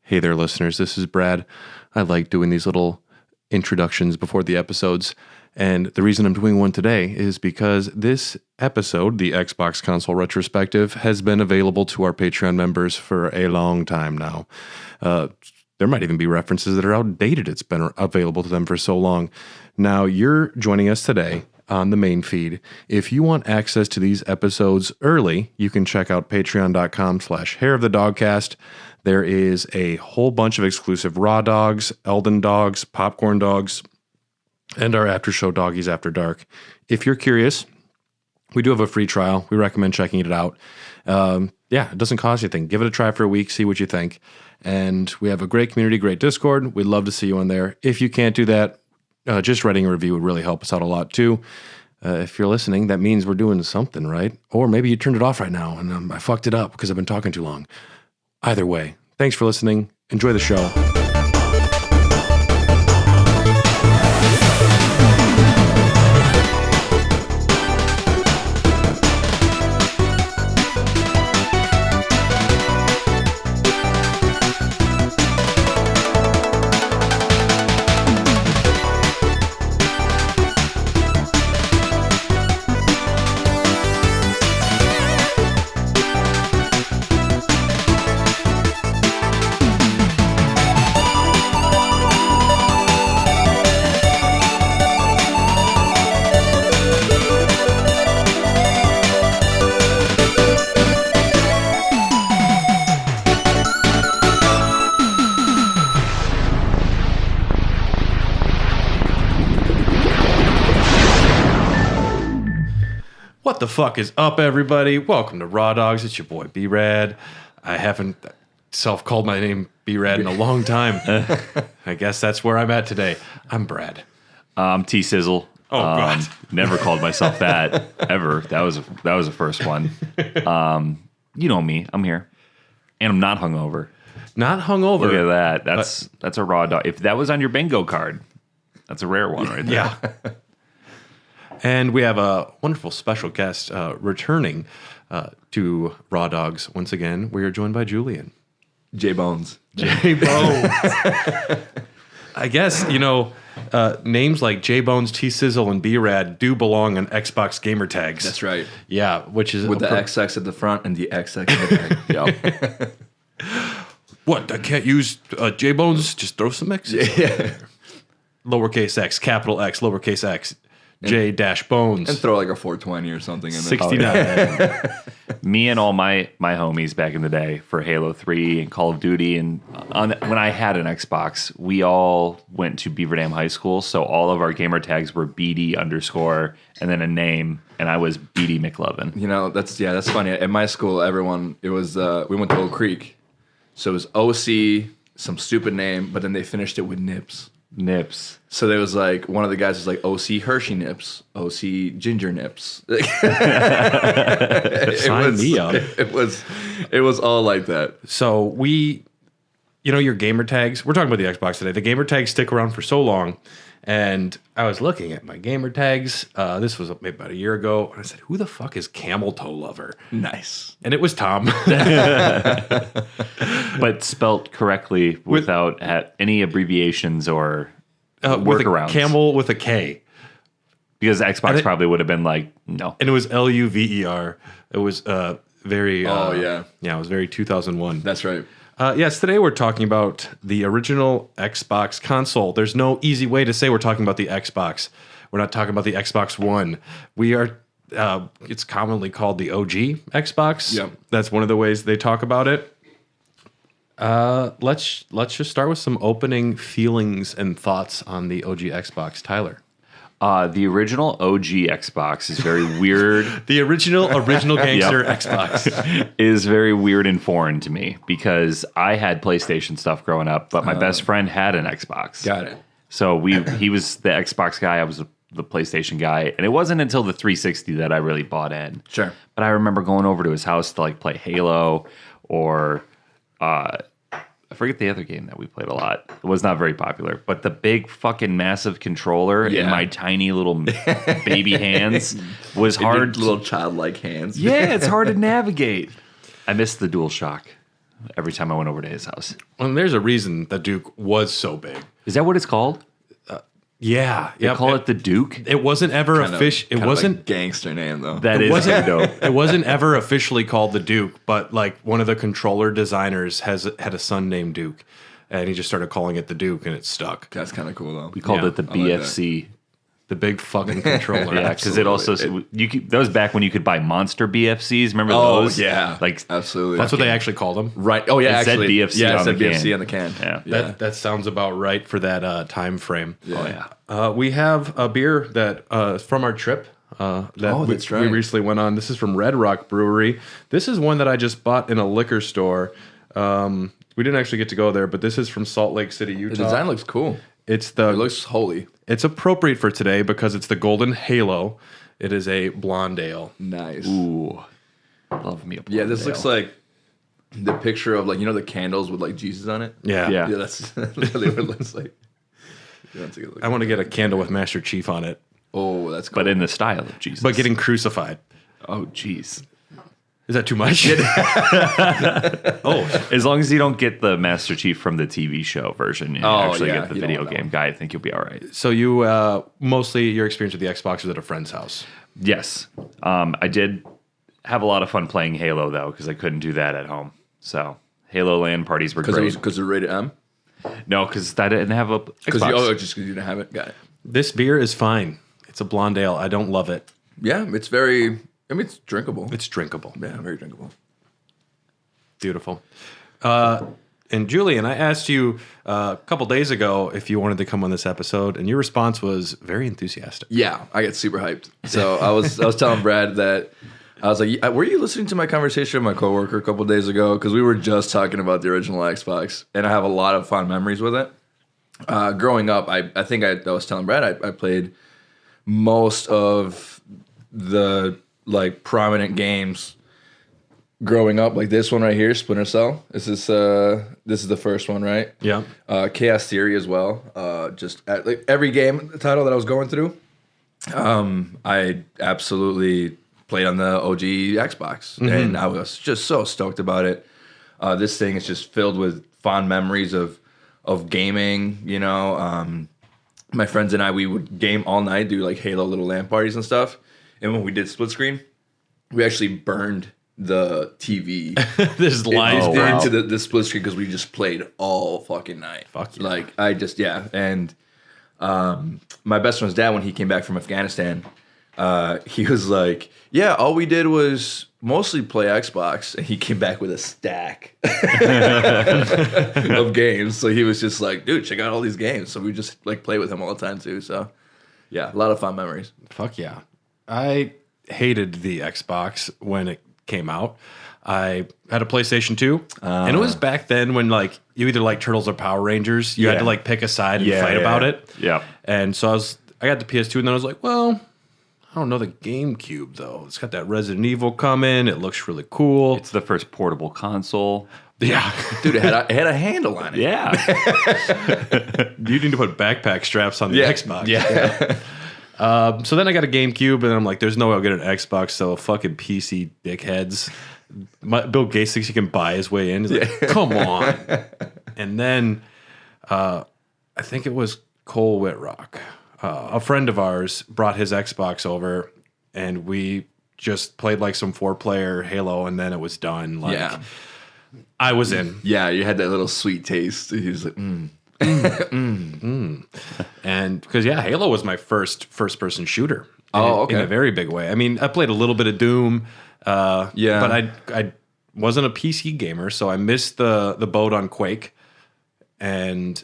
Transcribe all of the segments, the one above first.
Hey there, listeners. This is Brad. I like doing these little introductions before the episodes. And the reason I'm doing one today is because this episode, the Xbox Console Retrospective, has been available to our Patreon members for a long time now. There might even be references that are outdated. It's been available to them for so long. Now, you're joining us today on the main feed. If you want access to these episodes early, you can check out patreon.com/hairofthedogcast. There is a whole bunch of exclusive raw dogs, Elden dogs, popcorn dogs, and our after show Doggies After Dark. If you're curious, we do have a free trial. We recommend checking it out. It doesn't cost you anything. Give it a try for a week, see what you think. And we have a great community, great Discord. We'd love to see you in there. If you can't do that, just writing a review would really help us out a lot too. If you're listening, that means we're doing something right. Or maybe you turned it off right now and I fucked it up because I've been talking too long. Either way, thanks for listening. Enjoy the show. What the fuck is up, everybody? Welcome to Raw Dogs. It's your boy B-Rad. I haven't self-called my name B-Rad in a long time. I guess that's where I'm at today. I'm Brad. I'm T-Sizzle. Oh, God. Never called myself that, ever. That was the first one. You know me. I'm here. And I'm not hungover. Not hungover. Look at that. That's a Raw Dog. If that was on your bingo card, that's a rare one right there. Yeah. And we have a wonderful special guest returning to Raw Dogs once again. We are joined by Julian. J-Bones. J-Bones. I guess, names like J-Bones, T-Sizzle, and B-Rad do belong on Xbox gamer tags. That's right. Yeah, which is... With the XX at the front and the XX at the back. Yep. What, I can't use J-Bones? Just throw some X's. Yeah. Lowercase x, capital X, lowercase x. J-Bones. And throw like a 420 or something in there. 69. Me and all my homies back in the day for Halo 3 and Call of Duty, and when I had an Xbox, we all went to Beaver Dam High School, so all of our gamer tags were BD _ and then a name, and I was BD McLovin. That's funny. At my school, we went to Oak Creek, so it was OC, some stupid name, but then they finished it with Nips. Nips. So there was like, one of the guys was like OC Hershey Nips, OC Ginger Nips. Sign me up. It was all like that. So your gamer tags, we're talking about the Xbox today. The gamer tags stick around for so long. And I was looking at my gamer tags. This was maybe about a year ago. And I said, who the fuck is Camel Toe Lover? Nice. And it was Tom. But spelt correctly without any abbreviations or workarounds. Camel with a K. Because Xbox probably would have been like, no. And it was Luver. It was very... yeah, it was very 2001. That's right. Yes, today we're talking about the original Xbox console. There's no easy way to say we're talking about the Xbox. We're not talking about the Xbox One. We are... it's commonly called the OG Xbox. Yep. That's one of the ways they talk about it. Let's just start with some opening feelings and thoughts on the OG Xbox. Tyler. The original OG Xbox is very weird. The original gangster Xbox is very weird and foreign to me because I had PlayStation stuff growing up, but my best friend had an Xbox. Got it. So he was the Xbox guy. I was the PlayStation guy, and it wasn't until the 360 that I really bought in. Sure. But I remember going over to his house to like play Halo or I forget the other game that we played a lot. It was not very popular, but the big fucking massive controller in my tiny little baby hands was hard. Little childlike hands. Yeah, it's hard to navigate. I missed the DualShock. every time I went over to his house. And there's a reason the Duke was so big. Is that what it's called? Yeah. They call it the Duke? It wasn't ever official. It wasn't like gangster name though. That is dope. It wasn't ever officially called the Duke, but like one of the controller designers had a son named Duke, and he just started calling it the Duke, and it stuck. That's kind of cool though. We called it the BFC. The big fucking controller. Yeah, because it also that was back when you could buy monster BFCs. Remember those? Yeah, like absolutely. That's what they actually called them. Right. Oh yeah, It said actually, BFC yeah, it on said the BFC can. on the can. Yeah. That sounds about right for that time frame. Yeah. Oh yeah. We have a beer that from our trip that's right. we recently went on. This is from Red Rock Brewery. This is one that I just bought in a liquor store. We didn't actually get to go there, but this is from Salt Lake City, Utah. The design looks cool. It It looks holy. It's appropriate for today because it's the Golden Halo. It is a blonde ale. Nice. Ooh, love me a Yeah, this Blondale. looks like the picture of like the candles with like Jesus on it. Yeah. Yeah. Yeah, that's literally what it looks like. Yeah, take a look. I want to get a candle with Master Chief on it, Oh, that's cool. but in the style of Jesus. but getting crucified. oh jeez. Is that too much? As long as you don't get the Master Chief from the TV show version, you actually yeah, get the you don't video want that game guy, I think you'll be all right. So you mostly your experience with the Xbox was at a friend's house. Yes. I did have a lot of fun playing Halo, though, because I couldn't do that at home. So Halo LAN parties were great. because they're rated M. No, because I didn't have a Xbox. Just because you didn't have it. Got it. This beer is fine. It's a blonde ale. I don't love it. Yeah, it's very. I mean, it's drinkable. It's drinkable. Yeah, very drinkable. Beautiful. And Julian, I asked you a couple days ago if you wanted to come on this episode, and your response was very enthusiastic. Yeah, I get super hyped. So I was telling Brad that I was like, "Were you listening to my conversation with my coworker a couple days ago? Because we were just talking about the original Xbox, and I have a lot of fond memories with it. Growing up, I think I was telling Brad I played most of the like prominent games." Growing up, like this one right here, Splinter Cell. This is the first one, right? Yeah. Chaos Theory as well. Like every game title that I was going through, I absolutely played on the OG Xbox, and I was just so stoked about it. This thing is just filled with fond memories of gaming. My friends and I, we would game all night, do like Halo little LAN parties and stuff. And when we did split screen, we actually burned the TV This line into the split screen because we just played all fucking night. Fuck yeah. Like and my best friend's dad, when he came back from Afghanistan, he was like, yeah, all we did was mostly play Xbox, and he came back with a stack of games. So he was just like, dude, check out all these games. So we just like play with him all the time too. So yeah, a lot of fun memories. Fuck yeah. I hated the Xbox when it came out. I had a PlayStation 2, and it was back then when like you either like Turtles or Power Rangers. You had to like pick a side and fight about it. Yeah. And so I got the PS2, and then I was like, well, I don't know the GameCube though. It's got that Resident Evil coming. It looks really cool. It's the first portable console. Yeah. Dude, it had a handle on it. Yeah. You need to put backpack straps on the Xbox. Yeah. So then I got a GameCube, and I'm like, there's no way I'll get an Xbox, so fucking PC dickheads. Bill Gates thinks he can buy his way in. He's like, come on. And then I think it was Cole Whitrock. A friend of ours brought his Xbox over, and we just played like some 4-player Halo, and then it was done. Like, Yeah. I was in. Yeah, you had that little sweet taste. He was like, And because Halo was my first person shooter. Oh, okay. In a very big way. I mean, I played a little bit of Doom. But I wasn't a PC gamer, so I missed the boat on Quake. And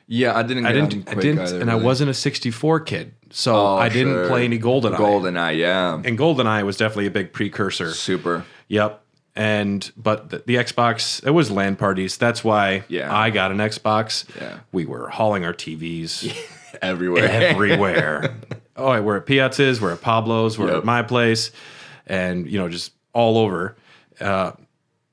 yeah, I didn't, and either, I wasn't a 64 kid, so I didn't play any GoldenEye. GoldenEye, yeah. And GoldenEye was definitely a big precursor. Super. Yep. But the Xbox, it was LAN parties. That's why I got an Xbox. Yeah. We were hauling our TVs everywhere. Oh, we're at Piazzas, we're at Pablo's, we're at my place, and just all over.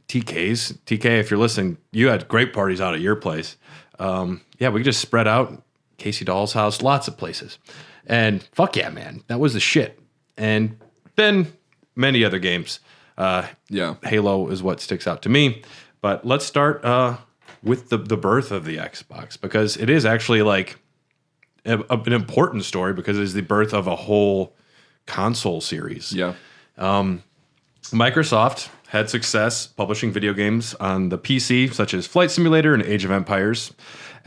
TK's, if you're listening, you had great parties out at your place. We could just spread out. Casey Doll's house, lots of places. And fuck yeah, man. That was the shit. And then many other games. Halo is what sticks out to me. But let's start with the birth of the Xbox, because it is actually like an important story, because it is the birth of a whole console series. Yeah. Microsoft had success publishing video games on the PC, such as Flight Simulator and Age of Empires,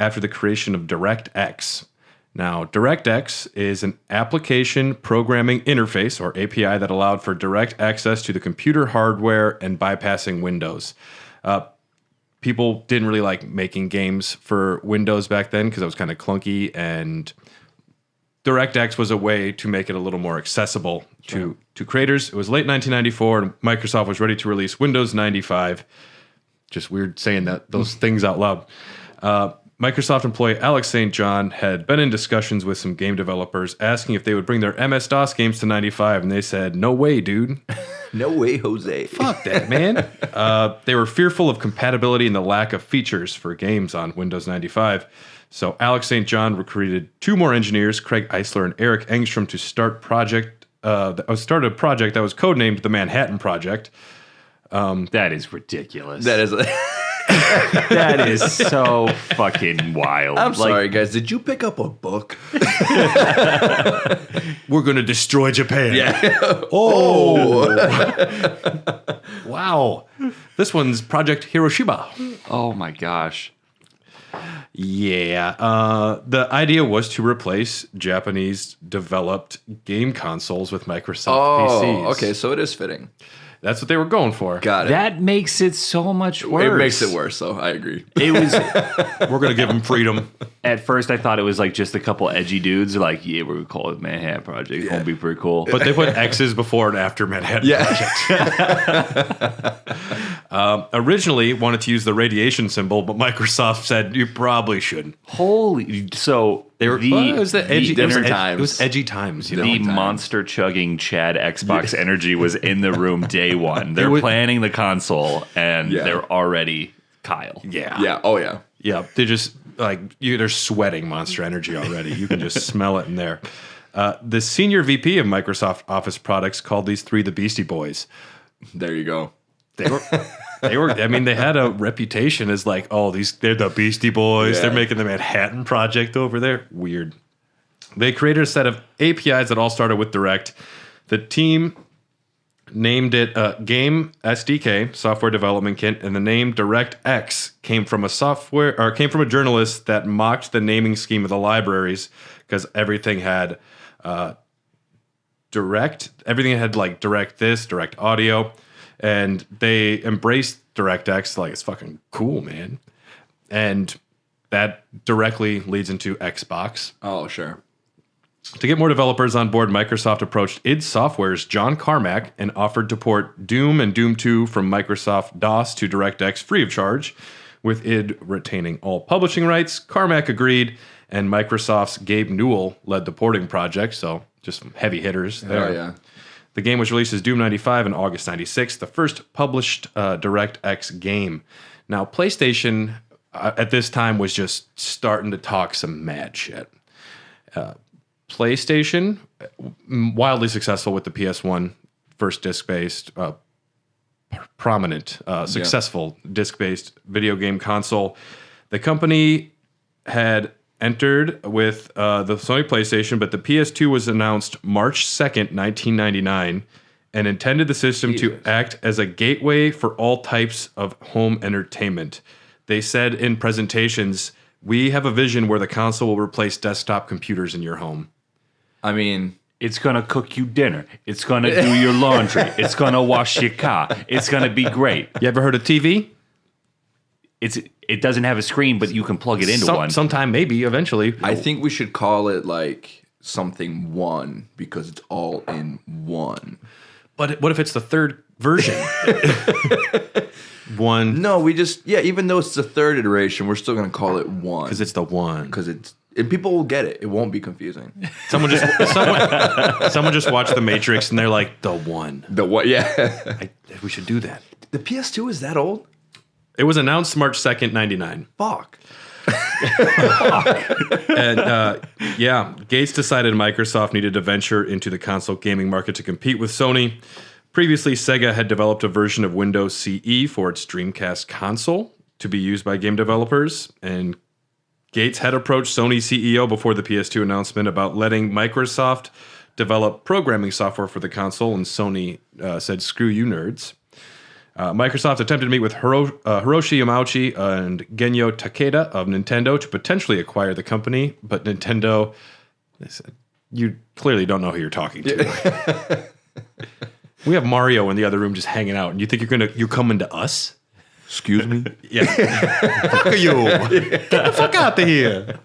after the creation of DirectX. Now, DirectX is an application programming interface, or API, that allowed for direct access to the computer hardware and bypassing Windows. People didn't really like making games for Windows back then because it was kind of clunky, and DirectX was a way to make it a little more accessible to creators. It was late 1994, and Microsoft was ready to release Windows 95. Just weird saying those things out loud. Microsoft employee Alex St. John had been in discussions with some game developers asking if they would bring their MS-DOS games to 95, and they said, "No way, dude." No way, Jose. Fuck that, man. They were fearful of compatibility and the lack of features for games on Windows 95. So Alex St. John recruited 2 more engineers, Craig Eisler and Eric Engstrom, to start a project that was codenamed the Manhattan Project. That is ridiculous. That is. That is so fucking wild. I'm sorry, guys. Did you pick up a book? We're going to destroy Japan. Yeah. Oh. Wow. This one's Project Hiroshima. Oh my gosh. Yeah. The idea was to replace Japanese developed game consoles with Microsoft PCs. Okay. So it is fitting. That's what they were going for. Got it. That makes it so much worse. It makes it worse, though. I agree. It was. We're going to give them freedom. At first, I thought it was like just a couple edgy dudes. Like, yeah, we're going to call it Manhattan Project. It's going to be pretty cool. But they put X's before and after Manhattan Project. Originally wanted to use the radiation symbol, but Microsoft said you probably shouldn't. Holy. So They were it was the edgy times. It was edgy times. You know? The monster chugging Chad Xbox energy was in the room day one. They're planning the console, and they're already Kyle. Yeah. Yeah. Oh, yeah. Yeah. They just they're sweating Monster Energy already. You can just smell it in there. The senior VP of Microsoft Office products called these 3 the Beastie Boys. There you go. They were. I mean, they had a reputation as like, oh, they're the Beastie Boys. Yeah. They're making the Manhattan Project over there. Weird. They created a set of APIs that all started with Direct. The team named it Game SDK, Software Development Kit, and the name DirectX came from a journalist that mocked the naming scheme of the libraries, because everything had everything had like Direct this, Direct Audio. And they embraced DirectX like it's fucking cool, man. And that directly leads into Xbox. Oh, sure. To get more developers on board, Microsoft approached id Software's John Carmack and offered to port Doom and Doom 2 from Microsoft DOS to DirectX free of charge, with id retaining all publishing rights. Carmack agreed, and Microsoft's Gabe Newell led the porting project, so just some heavy hitters there. Oh, yeah. The game was released as Doom 95 in August 96, the first published DirectX game. Now, PlayStation at this time was just starting to talk some mad shit. PlayStation, wildly successful with the PS1, first disc-based, prominent, successful disc-based video game console. The company had entered with the Sony PlayStation, but the PS2 was announced March 2nd, 1999, and intended the system to act as a gateway for all types of home entertainment. They said in presentations, "We have a vision where the console will replace desktop computers in your home." I mean, it's going to cook you dinner. It's going to do your laundry. It's going to wash your car. It's going to be great. You ever heard of TV? It doesn't have a screen, but you can plug it into one. Sometime, maybe, eventually. I think we should call it like something one, because it's all in one. But what if it's the third version? One. No, even though it's the third iteration, we're still going to call it one. Because it's the one. And people will get it. It won't be confusing. Someone just watched The Matrix and they're like, the one. The what? Yeah. We should do that. The PS2 is that old? It was announced March 2nd, 99. Fuck. And Gates decided Microsoft needed to venture into the console gaming market to compete with Sony. Previously, Sega had developed a version of Windows CE for its Dreamcast console to be used by game developers, and Gates had approached Sony CEO before the PS2 announcement about letting Microsoft develop programming software for the console, and Sony said, "Screw you, nerds." Microsoft attempted to meet with Hiroshi Yamauchi and Genyo Takeda of Nintendo to potentially acquire the company, but Nintendo, they said, "You clearly don't know who you're talking to." We have Mario in the other room just hanging out, and you think you're coming to us? Excuse me? Yeah. Fuck you. Get the fuck out of here.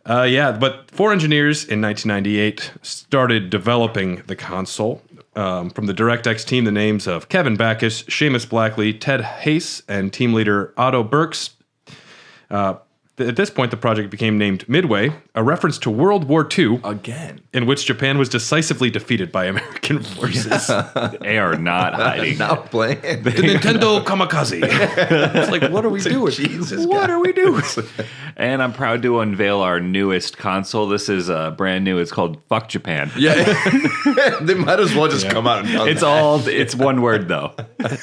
But 4 engineers in 1998 started developing the console. From the DirectX team, the names of Kevin Backus, Seamus Blackley, Ted Hayes, and team leader Otto Burks. At this point, the project became named Midway, a reference to World War II. Again. In which Japan was decisively defeated by American forces. They are not hiding. Not playing. The Nintendo Kamikaze. It's like, what are we doing? Jesus, what are we doing? And I'm proud to unveil our newest console. This is brand new. It's called Fuck Japan. Yeah. They might as well just come out and tell It's one word, though.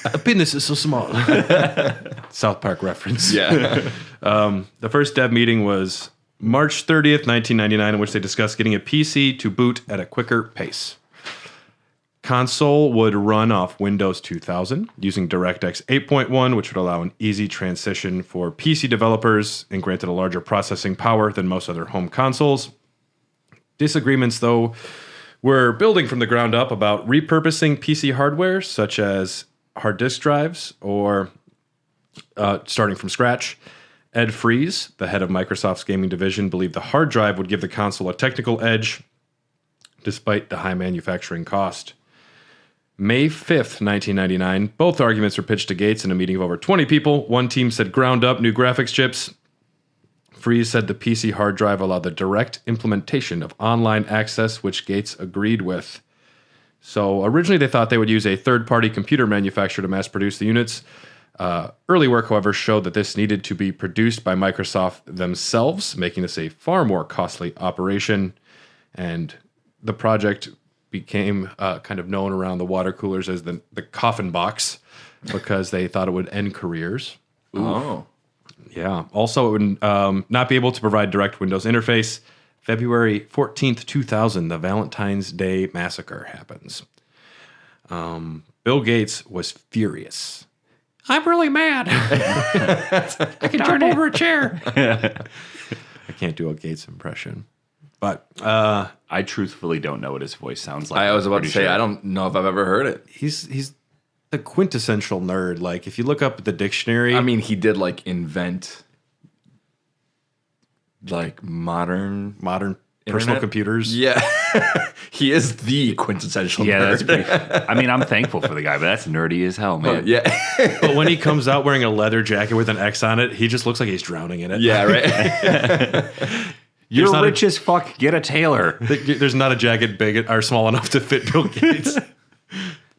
A penis is so small. South Park reference. Yeah. The first dev meeting was March 30th, 1999, in which they discussed getting a PC to boot at a quicker pace. Console would run off Windows 2000 using DirectX 8.1, which would allow an easy transition for PC developers and granted a larger processing power than most other home consoles. Disagreements, though, were building from the ground up about repurposing PC hardware, such as hard disk drives, or starting from scratch. Ed Fries, the head of Microsoft's gaming division, believed the hard drive would give the console a technical edge despite the high manufacturing cost. May 5th, 1999, both arguments were pitched to Gates in a meeting of over 20 people. One team said ground up new graphics chips. Fries said the PC hard drive allowed the direct implementation of online access, which Gates agreed with. So originally they thought they would use a third-party computer manufacturer to mass produce the units. Early work, however, showed that this needed to be produced by Microsoft themselves, making this a far more costly operation. And the project became kind of known around the water coolers as the coffin box because they thought it would end careers. Ooh. Oh. Yeah. Also, it would not be able to provide direct Windows interface. February 14th, 2000, the Valentine's Day massacre happens. Bill Gates was furious. I'm really mad. I can jump over a chair. I can't do a Gates impression. But I truthfully don't know what his voice sounds like. I was about to say, sure. I don't know if I've ever heard it. he's the quintessential nerd. Like, if you look up the dictionary... I mean, he did, like, invent, like, modern personal internet? computers. Yeah. He is the quintessential Yeah, nerd. that's pretty. I mean, I'm thankful for the guy, but that's nerdy as hell, man. Yeah. But when he comes out wearing a leather jacket with an X on it, he just looks like he's drowning in it. Yeah, right? You're rich as fuck. Get a tailor. There's not a jacket big or small enough to fit Bill Gates.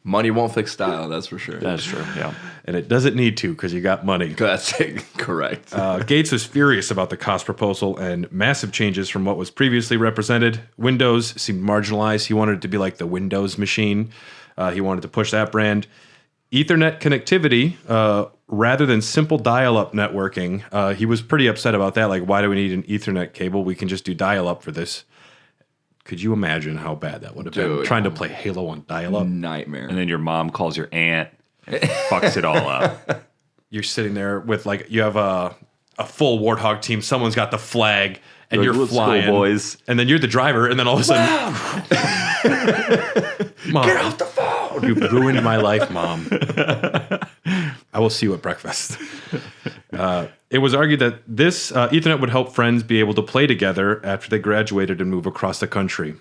Money won't fix style, that's for sure. That's true. Yeah. And it doesn't need to because you got money. That's correct. Gates was furious about the cost proposal and massive changes from what was previously represented. Windows seemed marginalized. He wanted it to be like the Windows machine. He wanted to push that brand. Ethernet connectivity rather than simple dial-up networking. He was pretty upset about that. Like, why do we need an Ethernet cable? We can just do dial-up for this. Could you imagine how bad that would have been? Trying to play Halo on dial-up. Nightmare. And then your mom calls your aunt and fucks it all up. You're sitting there with, like, you have a full Warthog team. Someone's got the flag, and you're "Let's go, flying. boys." And then you're the driver, and then all of a sudden... Mom, Get off the phone! you ruined my life, Mom. I will see you at breakfast. It was argued that this Ethernet would help friends be able to play together after they graduated and move across the country.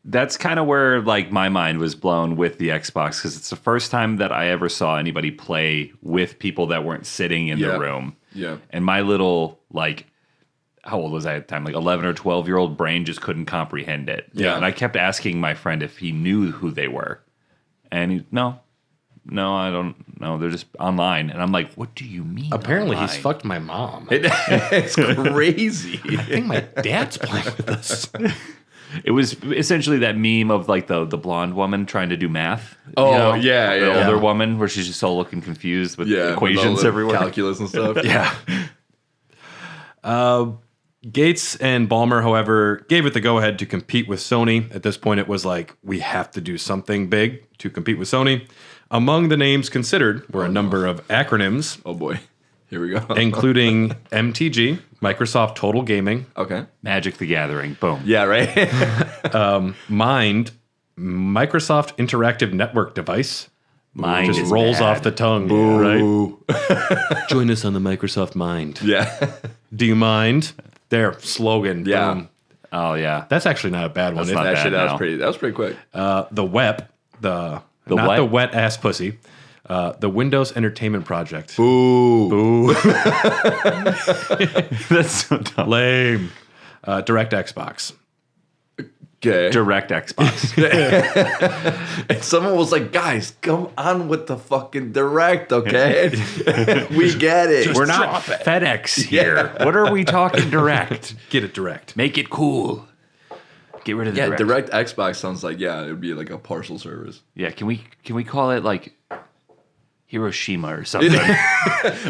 That's kind of where, like, my mind was blown with the Xbox, because it's the first time that I ever saw anybody play with people that weren't sitting in the room. Yeah. And my little, like, how old was I at the time? Like 11 or 12-year-old brain just couldn't comprehend it. Yeah. And I kept asking my friend if he knew who they were. And he, no, I don't know. They're just online. And I'm like, what do you mean? Apparently, online? he's fucked my mom. It's crazy. I think my dad's playing with us. It was essentially that meme of like the blonde woman trying to do math. Oh, the older woman where she's just all looking confused with equations with everywhere, calculus and stuff. Yeah. Gates and Ballmer, however, gave it the go-ahead to compete with Sony. At this point, it was like, we have to do something big to compete with Sony. Among the names considered were a number of acronyms. Oh boy, here we go. Including MTG, Microsoft Total Gaming. Okay. Magic the Gathering. Boom. Yeah, right. Mind, Microsoft Interactive Network Device. Mind Just is rolls bad. off the tongue, right? Join us on the Microsoft Mind. Yeah. Do you mind? There, slogan. Yeah. Boom. Oh yeah. That's actually not a bad one. That's not Actually, bad that was pretty quick. The WEP, not what? the wet ass pussy, the Windows Entertainment Project. Ooh. That's so dumb. Lame. Direct Xbox. Okay. Direct Xbox. And someone was like, guys, come on with the fucking direct, okay? We get it. We're not FedEx here. What are we talking direct? Get it direct. Make it cool. Get rid of the Yeah, direct. direct Xbox sounds like, it would be like a parcel service. Yeah, can we call it like Hiroshima or something?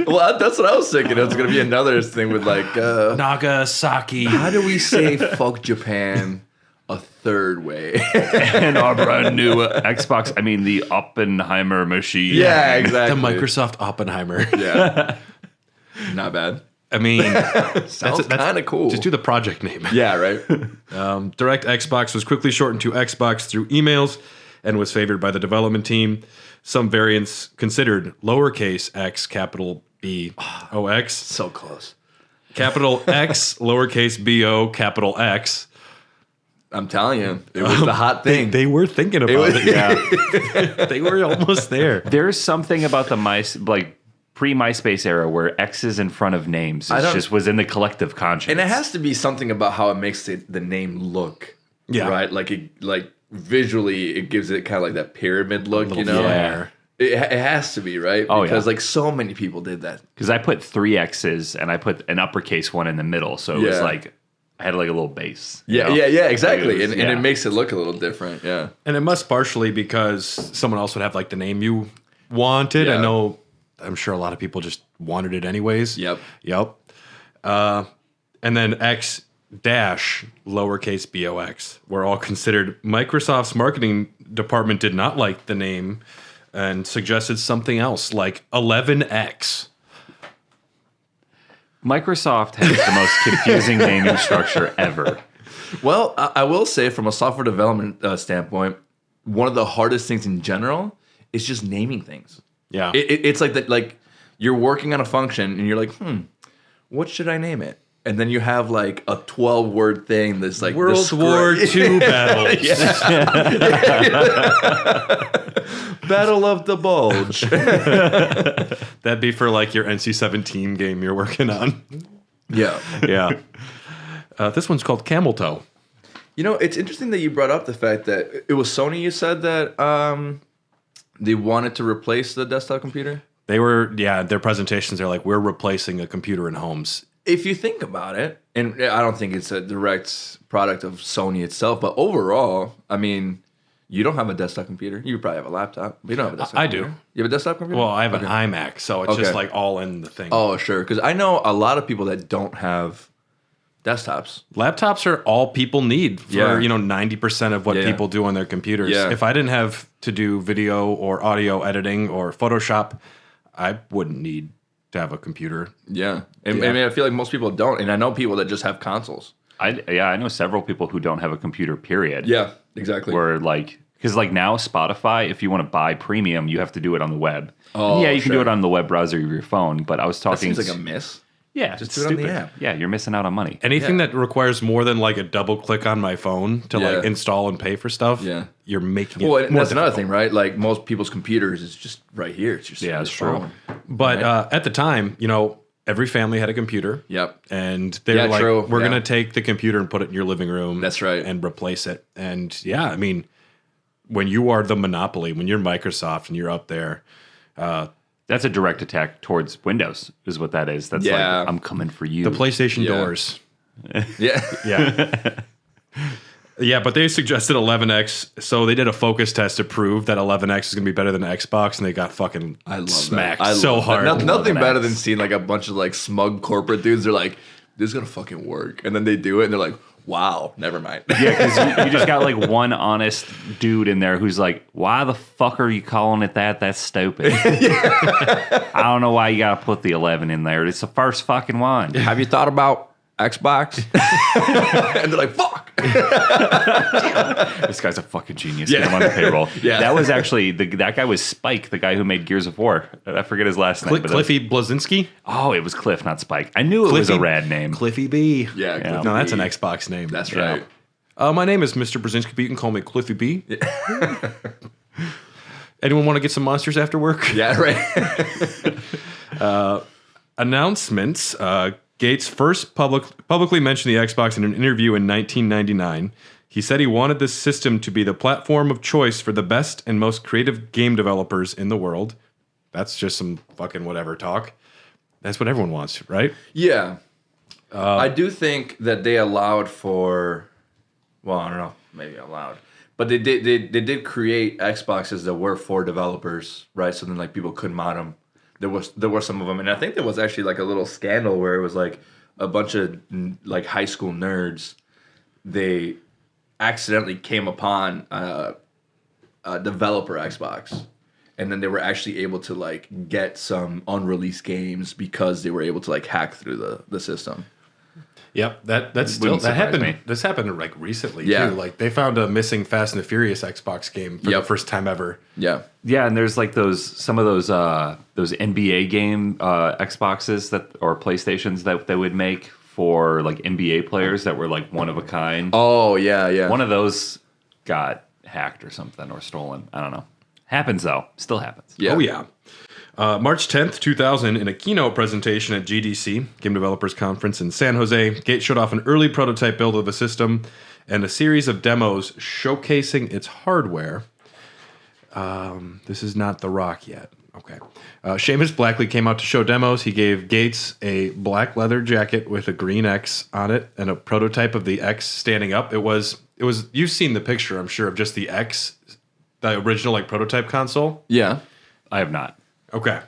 Well, that's what I was thinking. It was going to be another thing with like, Nagasaki. how do we say fuck Japan a third way? And our brand new Xbox, I mean the Oppenheimer machine. Yeah, The exactly. Microsoft Oppenheimer. Yeah. Not bad. I mean, Sounds kind of cool. Just do the project name. Yeah, right? Direct Xbox was quickly shortened to Xbox through emails and was favored by the development team. Some variants considered lowercase x, capital B, O, X, So close. capital X, lowercase B, O, capital X. I'm telling you, it was the hot thing. They were thinking about was- it. Yeah. They were almost there. There's something about the pre-MySpace era where X's in front of names just was in the collective conscience. And it has to be something about how it makes the name look. Yeah. Right? Like visually, it gives it kind of like that pyramid look, you know? flare. It has to be, right? Oh, because yeah. like so many people did that. Because I put 3 X's and I put an uppercase one in the middle, so it was Yeah. like I had like a little base. Yeah, you know? yeah, exactly. It was- and it makes it look a little different. Yeah. And it must partially because someone else would have like the name you wanted. Yeah. I'm sure a lot of people just wanted it anyways. Yep. And then X dash lowercase box were all considered. Microsoft's marketing department did not like the name and suggested something else like 11X. Microsoft has the most confusing naming structure ever. Well, I will say from a software development standpoint, one of the hardest things in general is just naming things. Yeah. It's like that. Like you're working on a function and you're like, what should I name it? And then you have like a 12-word thing that's like World War II battles. Battle of the Bulge. That'd be for like your NC-17 game you're working on. Yeah. Yeah. This one's called Camel Toe. You know, it's interesting that you brought up the fact that it was Sony. You said that they wanted to replace the desktop computer. They were, their presentations are like, we're replacing a computer in homes. If you think about it, and I don't think it's a direct product of Sony itself, but overall, I mean, you don't have a desktop computer. You probably have a laptop, but you don't have a desktop I computer. do. You have a desktop computer? Well, I have an iMac, so it's just like all in the thing. Oh, sure. Because I know a lot of people that don't have desktops. Laptops are all people need for, 90% of what Yeah. people do on their computers. Yeah. If I didn't have to do video or audio editing or Photoshop, I wouldn't need to have a computer. Yeah. I mean, I feel like most people don't. And I know people that just have consoles. I know several people who don't have a computer, period. Yeah, exactly. Where like, because like now Spotify, if you want to buy premium, you have to do it on the web. Oh, And yeah, you can do sure. it on the web browser of your phone. But I was That talking. seems like a miss. Yeah, Just it's do it on the stupid. app. Yeah, you're missing out on money. Anything Yeah. that requires more than like a double click on my phone to Yeah. like install and pay for stuff, Yeah. you're making it Well, and more that's another difficult. thing, right? Like most people's computers is just right here. It's just Yeah, this it's true. phone. But at the time, every family had a computer. Yep. And they Yeah, were like, true. we're Yeah. going to take the computer and put it in your living room. That's right. And replace it. And yeah, I mean, when you are the monopoly, when you're Microsoft and you're up there, That's a direct attack towards Windows, is what that is. That's Yeah. like, I'm coming for you. the PlayStation Yeah. doors. Yeah. Yeah. Yeah, but they suggested 11X, so they did a focus test to prove that 11X is going to be better than Xbox, and they got fucking smacked so hard. Nothing better than seeing like a bunch of like smug corporate dudes. They're like, this is going to fucking work. And then they do it, and they're like, wow, never mind. Yeah, because you just got like one honest dude in there who's like, why the fuck are you calling it that? That's stupid. I don't know why you got to put the 11 in there. It's the first fucking one. Have you thought about Xbox? And they're like, fuck. This guy's a fucking genius. Get him on the payroll. Yeah. That was actually, that guy was Spike, the guy who made Gears of War. I forget his last name. Cliffy Blazinski? Oh, it was Cliff, not Spike. I knew it was a rad name. Cliffy B. Yeah. Cliffy No, that's B. an Xbox name. That's Yeah. right. My name is Mr. Brzezinski, but you can call me Cliffy B. Anyone want to get some monsters after work? Yeah, right. Announcements. Gates first publicly mentioned the Xbox in an interview in 1999. He said he wanted this system to be the platform of choice for the best and most creative game developers in the world. That's just some fucking whatever talk. That's what everyone wants, right? Yeah. I do think that they allowed for, well, I don't know, maybe allowed, but they did create Xboxes that were for developers, right? So then like people could mod them. There were some of them, and I think there was actually like a little scandal where it was like a bunch of like high school nerds. They accidentally came upon a developer Xbox, and then they were actually able to like get some unreleased games because they were able to like hack through the system. Yep, that happened. me. This happened like recently Yeah. too. Like they found a missing Fast and the Furious Xbox game for the first time ever. Yeah. Yeah, and there's like some of those NBA game Xboxes or PlayStations that they would make for like NBA players that were like one of a kind. Oh yeah. One of those got hacked or something or stolen. I don't know. Happens though. Still happens. Yeah. Oh yeah. March 10th, 2000, in a keynote presentation at GDC, Game Developers Conference in San Jose, Gates showed off an early prototype build of the system and a series of demos showcasing its hardware. This is not The Rock yet. Okay. Seamus Blackley came out to show demos. He gave Gates a black leather jacket with a green X on it and a prototype of the X standing up. It was. You've seen the picture, I'm sure, of just the X, the original like prototype console. Yeah. I have not. Okay.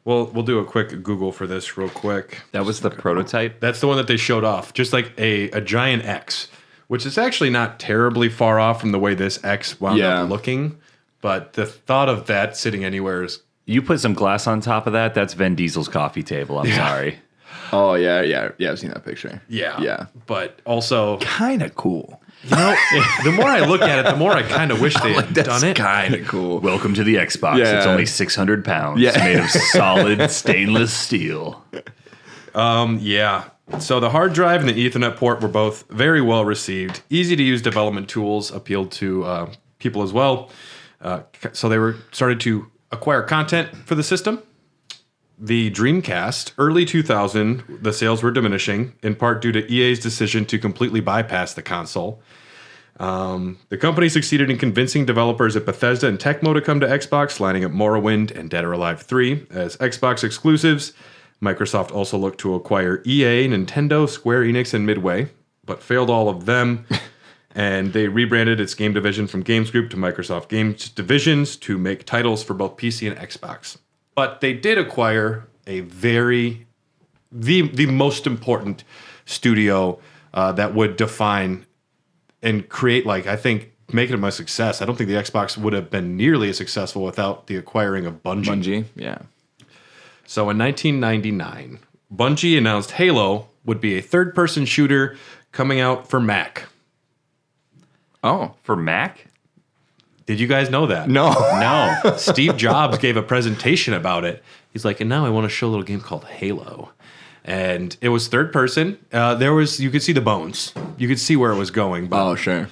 Well, we'll do a quick Google for this real quick. That was the prototype? That's the one that they showed off. Just like a giant X, which is actually not terribly far off from the way this X wound up looking. But the thought of that sitting anywhere is... You put some glass on top of that, that's Vin Diesel's coffee table. I'm sorry. Oh yeah. I've seen that picture. Yeah. But also... Kind of cool. You know, the more I look at it, the more I kind of wish they had done it. Kind of cool. Welcome to the Xbox. Yeah. It's only 600 pounds. Yeah. Made of solid stainless steel. Yeah. So the hard drive and the Ethernet port were both very well received. Easy to use development tools appealed to people as well. So they started to acquire content for the system. The Dreamcast, early 2000, the sales were diminishing, in part due to EA's decision to completely bypass the console. The company succeeded in convincing developers at Bethesda and Tecmo to come to Xbox, lining up Morrowind and Dead or Alive 3 as Xbox exclusives. Microsoft also looked to acquire EA, Nintendo, Square Enix, and Midway, but failed all of them. And they rebranded its game division from Games Group to Microsoft Games Divisions to make titles for both PC and Xbox. But they did acquire the most important studio that would define and create, like, I think, make it a success. I don't think the Xbox would have been nearly as successful without the acquiring of Bungie. Yeah. So in 1999, Bungie announced Halo would be a third-person shooter coming out for Mac. Oh. For Mac? Did you guys know that? No. No. Steve Jobs gave a presentation about it. He's like, and now I want to show a little game called Halo. And it was third person. You could see the bones. You could see where it was going. But, Oh, sure.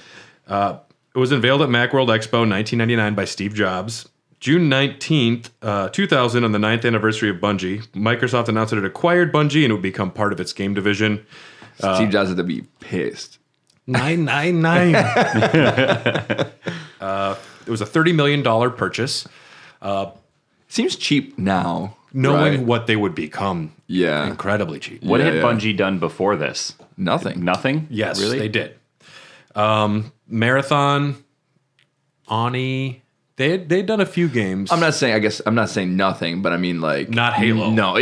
it was unveiled at Macworld Expo 1999 by Steve Jobs. June 19th, 2000, on the 9th anniversary of Bungie, Microsoft announced that it acquired Bungie and it would become part of its game division. Steve Jobs had to be pissed. 999. It was a $30 million purchase. Seems cheap now. Knowing right? what they would become. Yeah. Incredibly cheap. What Yeah, had yeah. Bungie done before this? Nothing. Nothing? Yes, Really? they did. Marathon, Oni. They'd done a few games. I'm not saying nothing, but I mean like Not Halo. No,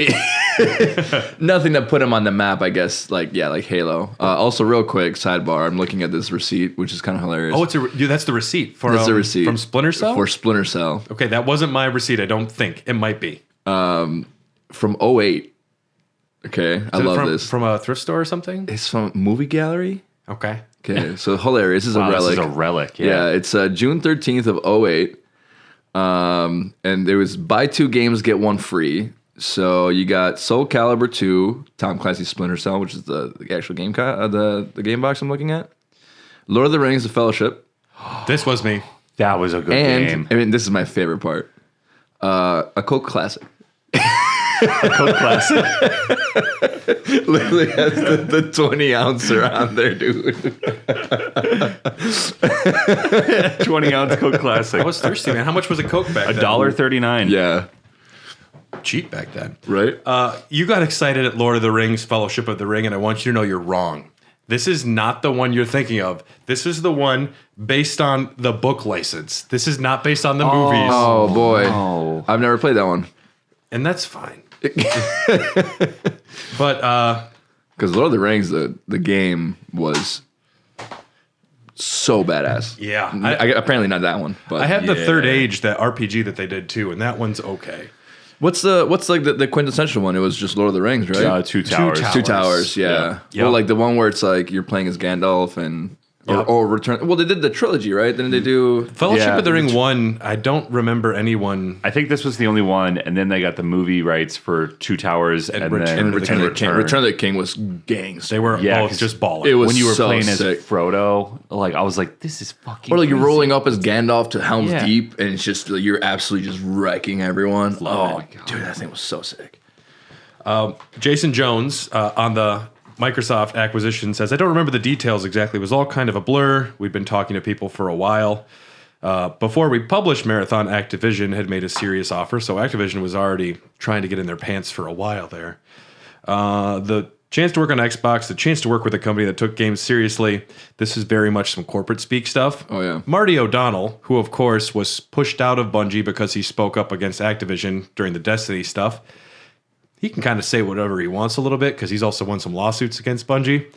nothing that put him on the map. I guess like Halo. Also, real quick sidebar. I'm looking at this receipt, which is kind of hilarious. Oh, that's the receipt for That's the receipt from Splinter Cell. For Splinter Cell. Okay, that wasn't my receipt. I don't think it might be From '08. Okay, I love this. From a thrift store or something. It's from Movie Gallery. Okay. Okay, so hilarious. This is a relic. This is a relic. Yeah, it's June 13th of '08. And there was buy 2 games, get 1 free. So you got Soul Calibur 2, Tom Clancy's Splinter Cell, which is the actual game the game box I'm looking at. Lord of the Rings, The Fellowship. This was me. That was a good game. I mean, this is my favorite part. A Coke Classic. Coke Classic. Literally has the 20-ouncer on there, dude. 20-ounce Coke Classic. I was thirsty, man. How much was a Coke back then? $1.39. Yeah. Cheap back then. Right? You got excited at Lord of the Rings, Fellowship of the Ring, and I want you to know you're wrong. This is not the one you're thinking of. This is the one based on the book license. This is not based on the movies. Oh, boy. Oh. I've never played that one. And that's fine. But Because Lord of the Rings, the game was so badass. Yeah. Apparently not that one. But I have the Third Age, that RPG that they did too, and that one's okay. What's like the quintessential one? It was just Lord of the Rings, right? Two Towers. Two Towers, yeah. Yep. Well, like the one where it's like you're playing as Gandalf and or Return. Well, they did the trilogy, right? Then they do Fellowship of the Ring 1, I don't remember anyone. I think this was the only one, and then they got the movie rights for Two Towers and then Return of the King. Return of the King was gangs. They were both 'cause just balling. it was when you were so playing sick. as Frodo, like I was like, this is fucking. Or like you're crazy. rolling up as Gandalf to Helm's Yeah. Deep, and it's just like, you're absolutely just wrecking everyone. Love it. Dude, that thing was so sick. Jason Jones on the Microsoft acquisition says, I don't remember the details exactly. It was all kind of a blur. We'd been talking to people for a while. Before we published Marathon, Activision had made a serious offer, so Activision was already trying to get in their pants for a while there. The chance to work on Xbox, the chance to work with a company that took games seriously, this is very much some corporate speak stuff. Oh, yeah. Marty O'Donnell, who of course was pushed out of Bungie because he spoke up against Activision during the Destiny stuff, he can kind of say whatever he wants a little bit because he's also won some lawsuits against Bungie.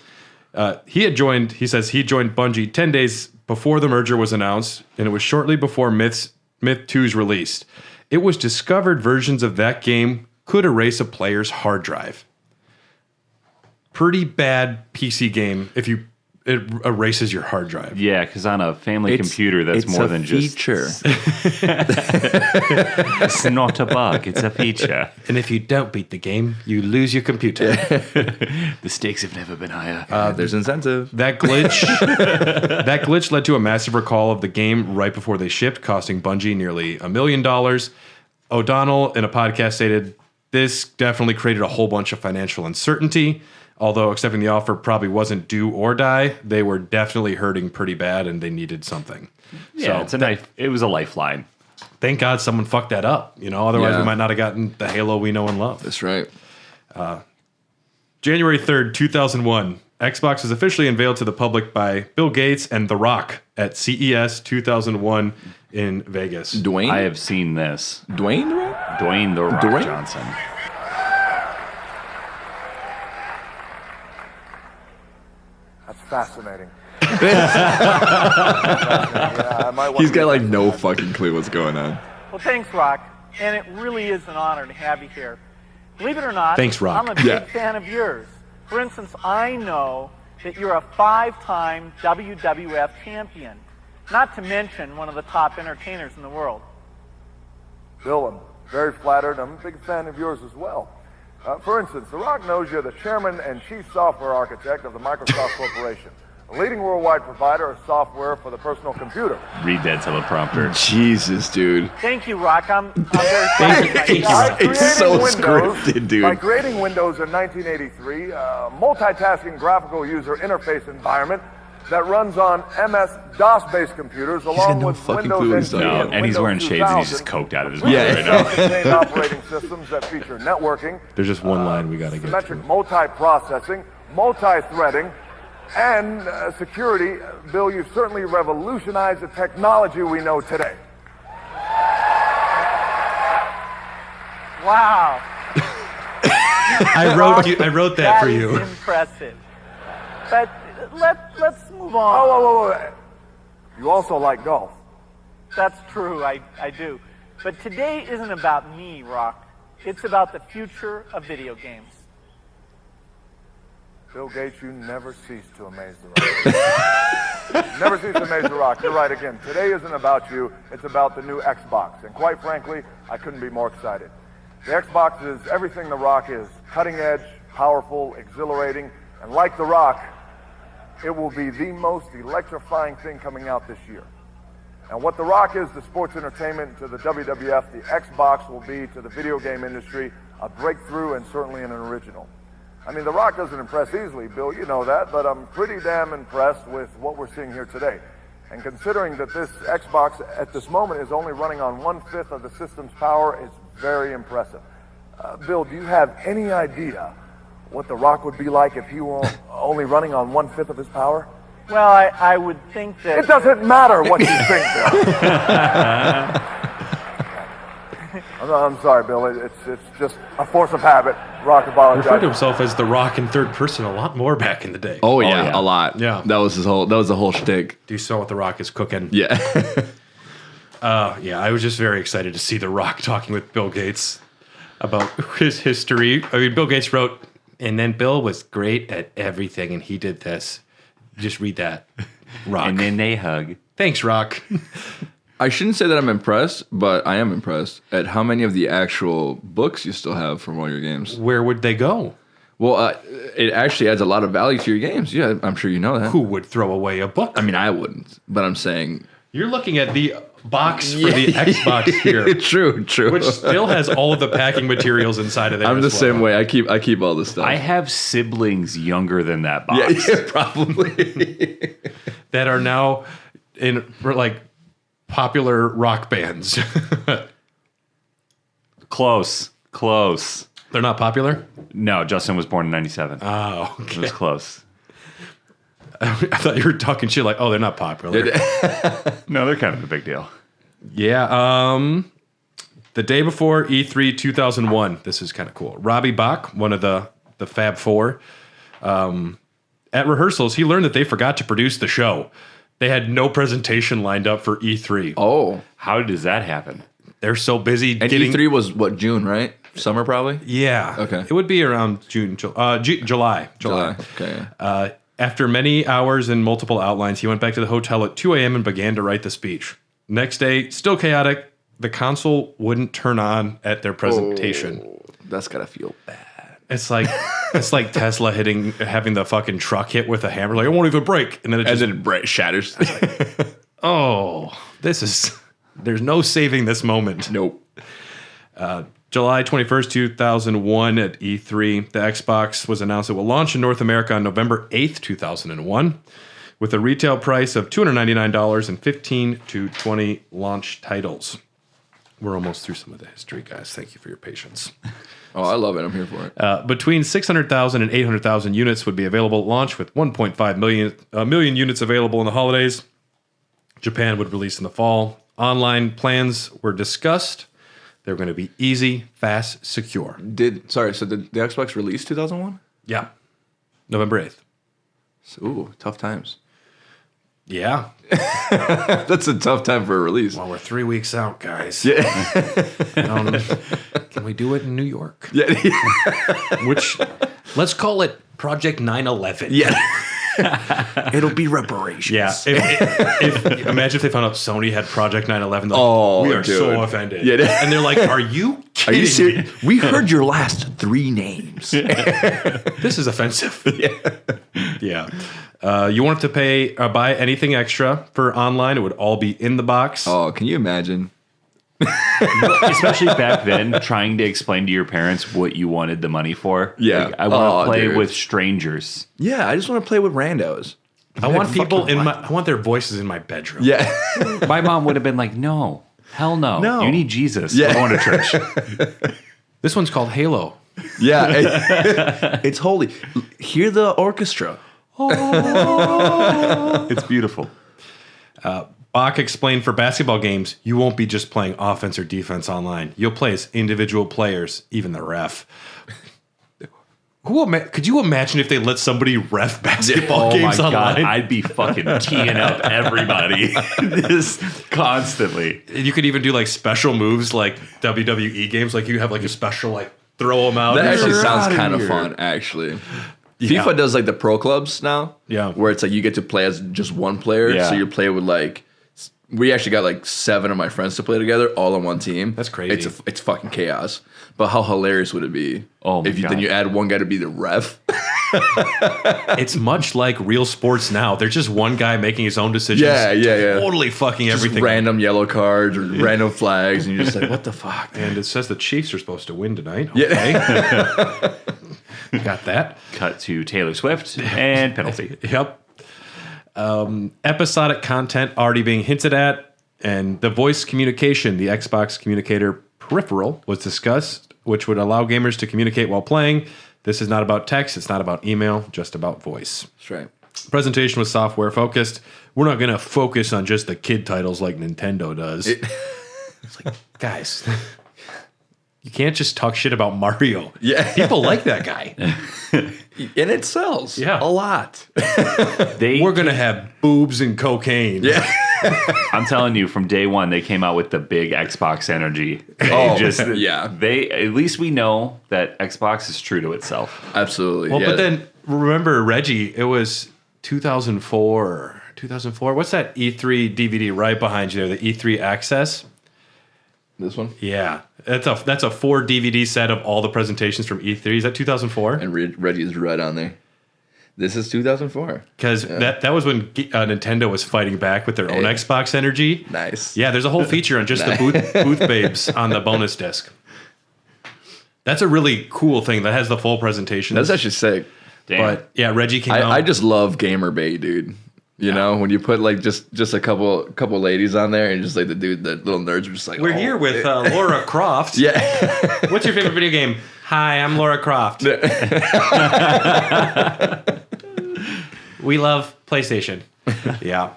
He says he joined Bungie 10 days before the merger was announced, and it was shortly before Myth 2's released. It was discovered versions of that game could erase a player's hard drive. Pretty bad PC game if it erases your hard drive. Yeah, because on a family computer, that's more than just feature. It's not a bug; it's a feature. And if you don't beat the game, you lose your computer. The stakes have never been higher. There's incentive. That glitch led to a massive recall of the game right before they shipped, costing Bungie nearly $1 million. O'Donnell, in a podcast, stated, this definitely created a whole bunch of financial uncertainty. Although accepting the offer probably wasn't do or die, they were definitely hurting pretty bad and they needed something. Yeah, So it was a lifeline. thank God someone fucked that up. Otherwise Yeah. we might not have gotten the Halo we know and love. That's right. January 3rd, 2001, Xbox was officially unveiled to the public by Bill Gates and The Rock at CES 2001 in Vegas. Dwayne? I have seen this. Dwayne the Rock? Dwayne the Rock Dwayne? Johnson. That's fascinating. Yeah, I might want He's to got get like back to no that. fucking clue what's going on. Well, thanks, Rock. And it really is an honor to have you here. Believe it or not, Thanks, Rock. I'm a big Yeah. fan of yours. For instance, I know that you're a 5-time WWF champion, not to mention one of the top entertainers in the world. Bill, I'm very flattered. I'm a big fan of yours as well. For instance, The Rock knows you're the chairman and chief software architect of the Microsoft Corporation, a leading worldwide provider of software for the personal computer. Read that teleprompter. Jesus, dude. Thank you, Rock. I'm very proud of you. By It's so creating scripted, dude. By creating Windows in 1983, a multitasking graphical user interface environment that runs on MS-DOS-based computers along no with fucking Windows clue what he's NT talking No, about. and he's wearing Windows shades and he's 2000. just coked out of his Yeah. mind right now. Contained operating systems that feature networking, There's just one line we got to get symmetric to. multiprocessing, multi-threading, And security, Bill, you've certainly revolutionized the technology we know today. Wow. I wrote that for you. That is impressive. But let's move on. Oh. You also like golf. That's true, I do. But today isn't about me, Rock. It's about the future of video games. Bill Gates, you never cease to amaze the Rock. Never cease to amaze the Rock. You're right again. Today isn't about you. It's about the new Xbox. And quite frankly, I couldn't be more excited. The Xbox is everything the Rock is. Cutting edge, powerful, exhilarating, and like the Rock, it will be the most electrifying thing coming out this year. And what The Rock is to sports entertainment, to the WWF, the Xbox will be to the video game industry a breakthrough and certainly an original. I mean, The Rock doesn't impress easily, Bill, you know that, but I'm pretty damn impressed with what we're seeing here today. And considering that this Xbox at this moment is only running on 1/5 of the system's power, it's very impressive. Bill, do you have any idea what The Rock would be like if he were only running on 1/5 of his power? Well, I would think that... It doesn't matter what you think, Bill. I'm sorry, Bill. It's just a force of habit. Rock apologizes. Referred to himself as The Rock in third person a lot more back in the day. Oh yeah, a lot. Yeah. That was the whole shtick. Do you saw what The Rock is cooking? Yeah. Yeah, I was just very excited to see The Rock talking with Bill Gates about his history. I mean, Bill Gates wrote, and then Bill was great at everything, and he did this. Just read that, Rock. And then they hug. Thanks, Rock. I shouldn't say that I'm impressed, but I am impressed at how many of the actual books you still have from all your games. Where would they go? Well, it actually adds a lot of value to your games. Yeah, I'm sure you know that. Who would throw away a book? I mean, I wouldn't, but I'm saying... You're looking at the box for the Xbox here. True. Which still has all of the packing materials inside of there. I'm the same way. I keep all this stuff. I have siblings younger than that box. Yeah, probably. That are now in like popular rock bands. Close. They're not popular? No, Justin was born in 97. Oh, It okay. was close. I thought you were talking shit like, oh, they're not popular. No, they're kind of a big deal. Yeah. The day before E3 2001, this is kind of cool. Robbie Bach, one of the Fab Four, at rehearsals, he learned that they forgot to produce the show. They had no presentation lined up for E3. Oh. How does that happen? They're so busy And getting... E3 was, what, June, right? Summer, probably? Yeah. Okay. It would be around July. Okay. After many hours and multiple outlines, he went back to the hotel at 2 a.m. and began to write the speech. Next day, still chaotic, the console wouldn't turn on at their presentation. Oh, that's gotta feel bad. It's like Tesla having the fucking truck hit with a hammer. Like, it won't even break. And then it Shatters. oh, there's no saving this moment. Nope. July 21st, 2001 at E3, the Xbox was announced it will launch in North America on November 8th, 2001, with a retail price of $299 and 15 to 20 launch titles. We're almost through some of the history, guys. Thank you for your patience. Oh, I love it. I'm here for it. Between 600,000 and 800,000 units would be available at launch, with 1.5 million units available in the holidays. Japan would release in the fall. Online plans were discussed. They were going to be easy, fast, secure. So did the Xbox release 2001? Yeah. November 8th. Ooh, tough times. Yeah. That's a tough time for a release. Well, we're 3 weeks out, guys. Yeah. Can we do it in New York? Yeah. Which, let's call it Project 9/11. Yeah. It'll be reparations. Yeah. Imagine if they found out Sony had Project 9/11. Oh, we are dude. so offended. Yeah. And they're like, are you kidding? Are you serious? We heard your last 3 names. This is offensive. Yeah. You wanted to buy anything extra for online, it would all be in the box. Oh, can you imagine? Especially back then, trying to explain to your parents what you wanted the money for. Yeah. Like, I want to play dude. with strangers. Yeah, I just want to play with randos. I want people I want their voices in my bedroom. Yeah. My mom would have been like, no, hell no. No. You need Jesus. Yeah. We're going to church. This one's called Halo. Yeah. It's holy. Hear the orchestra. It's beautiful. Bach explained for basketball games, you won't be just playing offense or defense online. You'll play as individual players, even the ref. Could you imagine if they let somebody ref basketball games online? God, I'd be fucking teeing up everybody this constantly. You could even do like special moves like WWE games. Like you have like a special like throw them out. That actually You're sounds outta kind of here. fun, actually. Yeah. FIFA does like the pro clubs now. Yeah. Where it's like you get to play as just one player. Yeah. So you play with like, we actually got like 7 of my friends to play together all on one team. That's crazy. It's fucking chaos. But how hilarious would it be if God. then you add one guy to be the ref? It's much like real sports now. There's just one guy making his own decisions. Yeah. Totally fucking Just everything. random yellow cards or random flags, and you're just like, what the fuck? And it says the Chiefs are supposed to win tonight. Okay. Got that. Cut to Taylor Swift and penalty. Yep. Episodic content already being hinted at, and the voice communication, the Xbox communicator peripheral, was discussed, which would allow gamers to communicate while playing. This is not about text. It's not about email, just about voice. That's right. Presentation was software focused. We're not going to focus on just the kid titles like Nintendo does. It's like, guys, you can't just talk shit about Mario. Yeah. People like that guy. And it sells. Yeah. A lot. We're going to have boobs and cocaine. Yeah. I'm telling you, from day one, they came out with the big Xbox energy. Yeah. They at least we know that Xbox is true to itself. Absolutely. Well, yeah. but then remember, Reggie, it was 2004. 2004. What's that E3 DVD right behind you there? The E3 Access? This one? Yeah. That's a 4 DVD set of all the presentations from E3. Is that 2004? And Reggie's right on there. This is 2004. Because that was when Nintendo was fighting back with their own Xbox energy. Nice. Yeah, there's a whole feature on just the booth babes on the bonus disc. That's a really cool thing that has the full presentation. That's actually sick. Damn. But yeah, Reggie came out. I just love gamer bait, dude. You know, when you put like just a couple ladies on there and just like the little nerds are just like, We're here with Laura Croft. Yeah. What's your favorite video game? Hi, I'm Laura Croft. We love PlayStation. Yeah.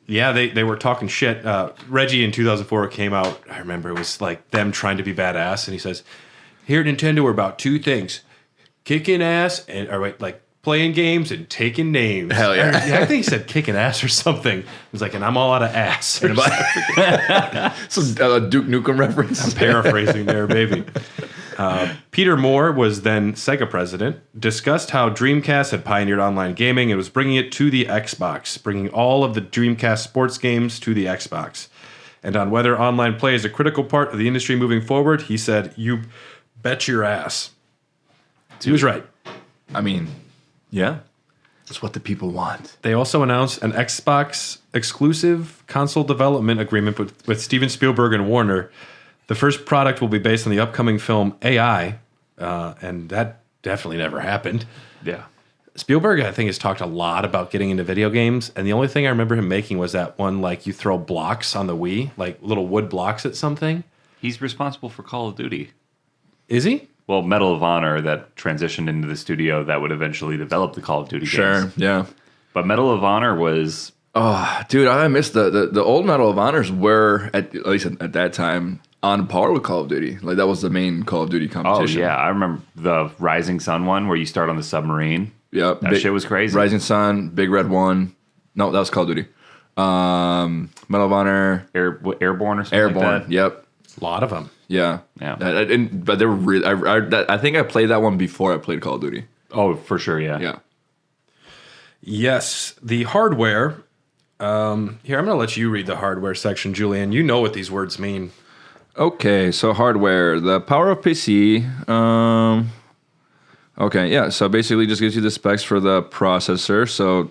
Yeah, they were talking shit. Reggie in 2004 came out. I remember it was like them trying to be badass. And he says, here at Nintendo, we're about 2 things. Kicking ass and, playing games and taking names. Hell yeah. I think he said kicking ass or something. He was like, and I'm all out of ass. Or Some Duke Nukem reference. paraphrasing there, baby. Peter Moore was then Sega president, discussed how Dreamcast had pioneered online gaming and was bringing it to the Xbox, bringing all of the Dreamcast sports games to the Xbox. And on whether online play is a critical part of the industry moving forward, he said, you bet your ass. He was right. I mean, yeah. It's what the people want. They also announced an Xbox exclusive console development agreement with Steven Spielberg and Warner. The first product will be based on the upcoming film AI, and that definitely never happened. Yeah. Spielberg, I think, has talked a lot about getting into video games, and the only thing I remember him making was that one, like, you throw blocks on the Wii, like little wood blocks at something. He's responsible for Call of Duty. Is he? Well, Medal of Honor that transitioned into the studio that would eventually develop the Call of Duty games. Yeah. But Medal of Honor was... Oh, dude, I miss the old Medal of Honors were, at least at that time, on par with Call of Duty. Like, that was the main Call of Duty Oh, competition. yeah. I remember the Rising Sun one where you start on the submarine. Yep. That shit was crazy. Rising Sun, Big Red 1. No, that was Call of Duty. Medal of Honor. Airborne or something Airborne. like that. Yep. A lot of them. Yeah. Yeah. But they were really... I think I played that one before I played Call of Duty. Oh, for sure, yeah. Yeah. Yes, the hardware. Here, I'm going to let you read the hardware section, Julian. You know what these words mean. Okay, so hardware. The power of PC. Okay, yeah. So basically just gives you the specs for the processor. So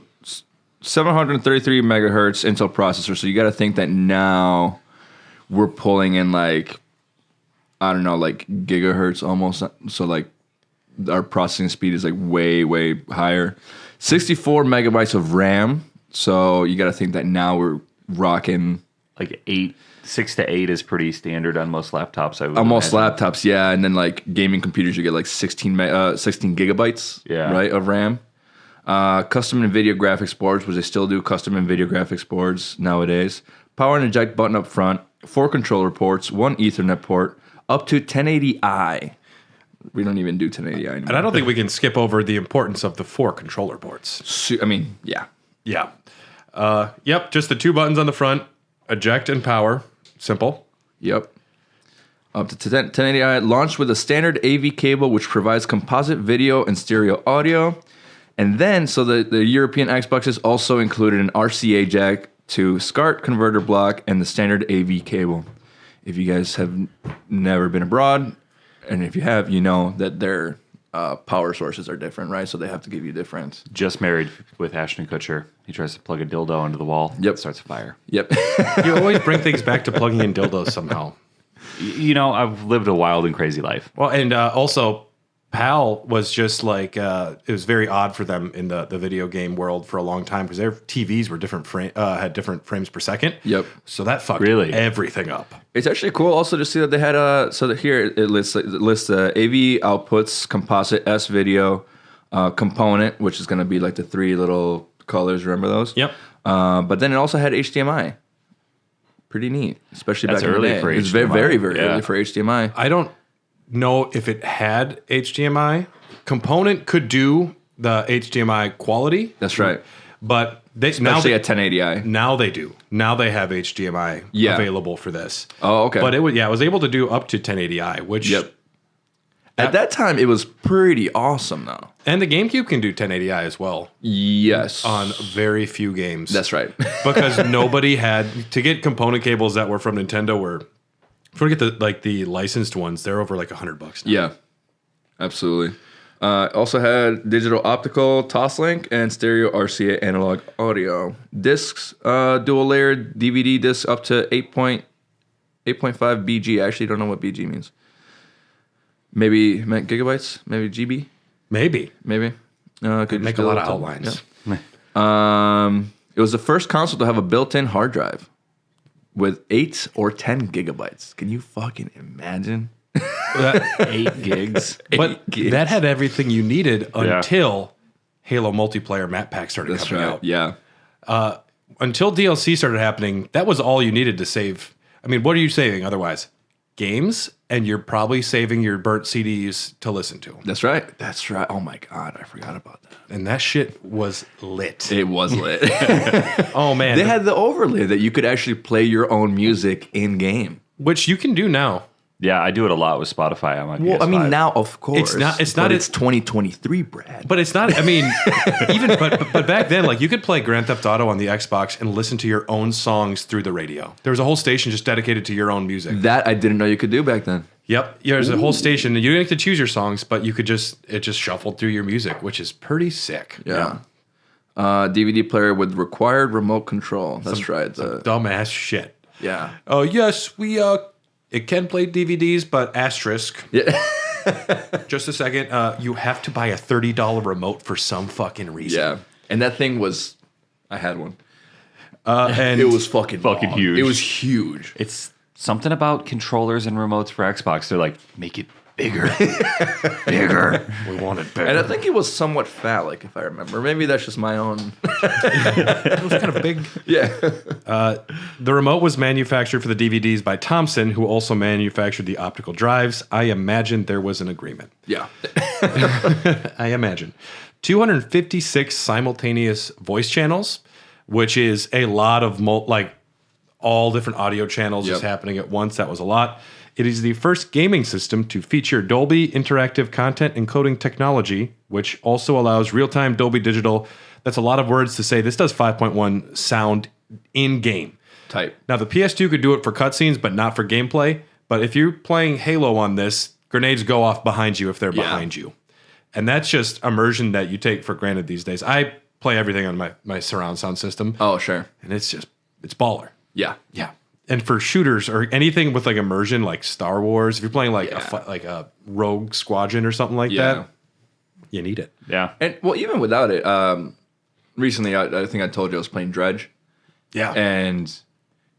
733 megahertz Intel processor. So you got to think that now we're pulling in like, I don't know, like gigahertz almost. So like our processing speed is like way, way higher. 64 megabytes of RAM. So you got to think that now we're rocking Like 8 6 to 8 is pretty standard on most laptops. I would On most imagine. laptops, yeah, and then like gaming computers, you get like 16 gigabytes, right, of RAM. Custom NVIDIA graphics boards, which they still do custom NVIDIA graphics boards nowadays. Power and eject button up front, 4 controller ports, 1 Ethernet port, up to 1080i. We don't even do 1080i anymore. And I don't think we can skip over the importance of the 4 controller ports. I mean, yeah. Yeah. Yep, just the 2 buttons on the front, eject and power. Simple. Yep. Up to 1080i. Launched with a standard AV cable, which provides composite video and stereo audio. And then, so the European Xboxes also included an RCA jack to SCART converter block and the standard AV cable. If you guys have never been abroad, and if you have, you know that their power sources are different, right? So they have to give you different. Just married with Ashton Kutcher. He tries to plug a dildo into the wall. Yep. Starts a fire. Yep. You always bring things back to plugging in dildos somehow. You know, I've lived a wild and crazy life. Well, and also, PAL was just like, it was very odd for them in the video game world for a long time because their TVs were had different frames per second. Yep. So that fucked Really? everything up. It's actually cool also to see that they had so that here it lists AV outputs, composite S video component, which is going to be like the 3 little colors. Remember those? Yep. But then it also had HDMI. Pretty neat, especially That's back in early the day. for It's HDMI. very Yeah. early for HDMI. I don't know if it had HDMI. Component could do the HDMI quality. That's right. But Especially at 1080i. now they do. Now they have HDMI Yeah. available for this. Oh, okay. But it was able to do up to 1080i, which At that time, it was pretty awesome, though. and the GameCube can do 1080i as well Yes. on very few games. That's right. Because nobody had to get component cables that were from Nintendo forget the licensed ones, they're over like $100 now. Yeah, absolutely. Also had digital optical Toslink and stereo RCA analog audio. Discs, dual layered DVD discs up to 8.5 BG. I actually don't know what BG means. Maybe meant gigabytes? Maybe GB? Maybe. Maybe. Could Make a lot of outlines. Yeah. It was the first console to have a built-in hard drive with 8 or 10 gigabytes. Can you fucking imagine? 8 gigs. But gigs. that had everything you needed Yeah. until Halo multiplayer map pack started That's coming right. out. Yeah. Until DLC started happening, that was all you needed to save. I mean, what are you saving otherwise? Games, and you're probably saving your burnt CDs to listen to. That's right. That's right. Oh my God, I forgot about that. And that shit was lit. It was lit. Oh, man. They had the overlay that you could actually play your own music in game. which you can do now. Yeah, I do it a lot with Spotify on my PS5. Well, I mean, now of course, It's not. It's 2023, Brad. But it's not. I mean, but back then, like you could play Grand Theft Auto on the Xbox and listen to your own songs through the radio. There was a whole station just dedicated to your own music. That I didn't know you could do back then. Yep, yeah, there's a whole station. You didn't have to choose your songs, but you could just shuffled through your music, which is pretty sick. Yeah. DVD player with required remote control. That's right. Dumbass shit. Yeah. Oh yes, it can play DVDs, but asterisk. Yeah. Just a second. You have to buy a $30 remote for some fucking reason. Yeah. And that thing was, I had one. And It was fucking Fucking huge. It was huge. It's something about controllers and remotes for Xbox. They're like, make it bigger. Bigger. we want it better. And I think it was somewhat phallic, if I remember. Maybe that's just my own. It was kind of big. Yeah. The remote was manufactured for the DVDs by Thomson, who also manufactured the optical drives. I imagine there was an agreement. Yeah. I imagine. 256 simultaneous voice channels, which is a lot of all different audio channels just Yep. happening at once. That was a lot. It is the first gaming system to feature Dolby interactive content encoding technology, which also allows real-time Dolby Digital. That's a lot of words to say. This does 5.1 sound in-game. Type. Now, the PS2 could do it for cutscenes, but not for gameplay. But if you're playing Halo on this, grenades go off behind you if they're behind you. And that's just immersion that you take for granted these days. I play everything on my surround sound system, Oh, sure. and it's baller. Yeah. Yeah. And for shooters or anything with like immersion, like Star Wars, if you're playing like a Rogue Squadron or something like that, you need it. Yeah. And well, even without it, recently I think I told you I was playing Dredge. Yeah. And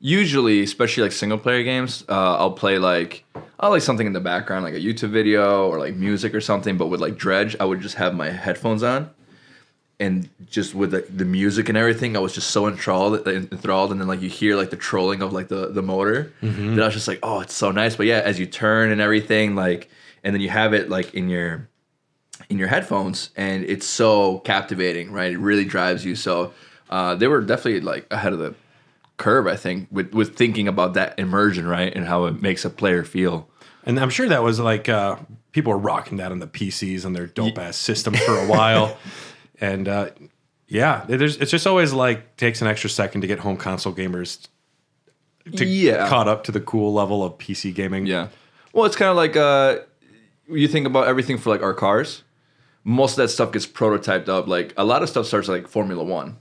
usually, especially like single player games, I'll play I'll something in the background, like a YouTube video or like music or something. But with like Dredge, I would just have my headphones on, and just with the music and everything, I was just so enthralled. And then like you hear like the trolling of like the motor, that I was just like, oh, it's so nice. But yeah, as you turn and everything, like, and then you have it like in your headphones, and it's so captivating, right? It really drives you. So they were definitely like ahead of the curve, I think, with thinking about that immersion, right, and how it makes a player feel. And I'm sure that was like people were rocking that on the PCs and their dope ass systems for a while. And it's just always like takes an extra second to get home console gamers caught up to the cool level of PC gaming. Yeah. Well, it's kind of like you think about everything for like our cars. Most of that stuff gets prototyped up. Like a lot of stuff starts like Formula One,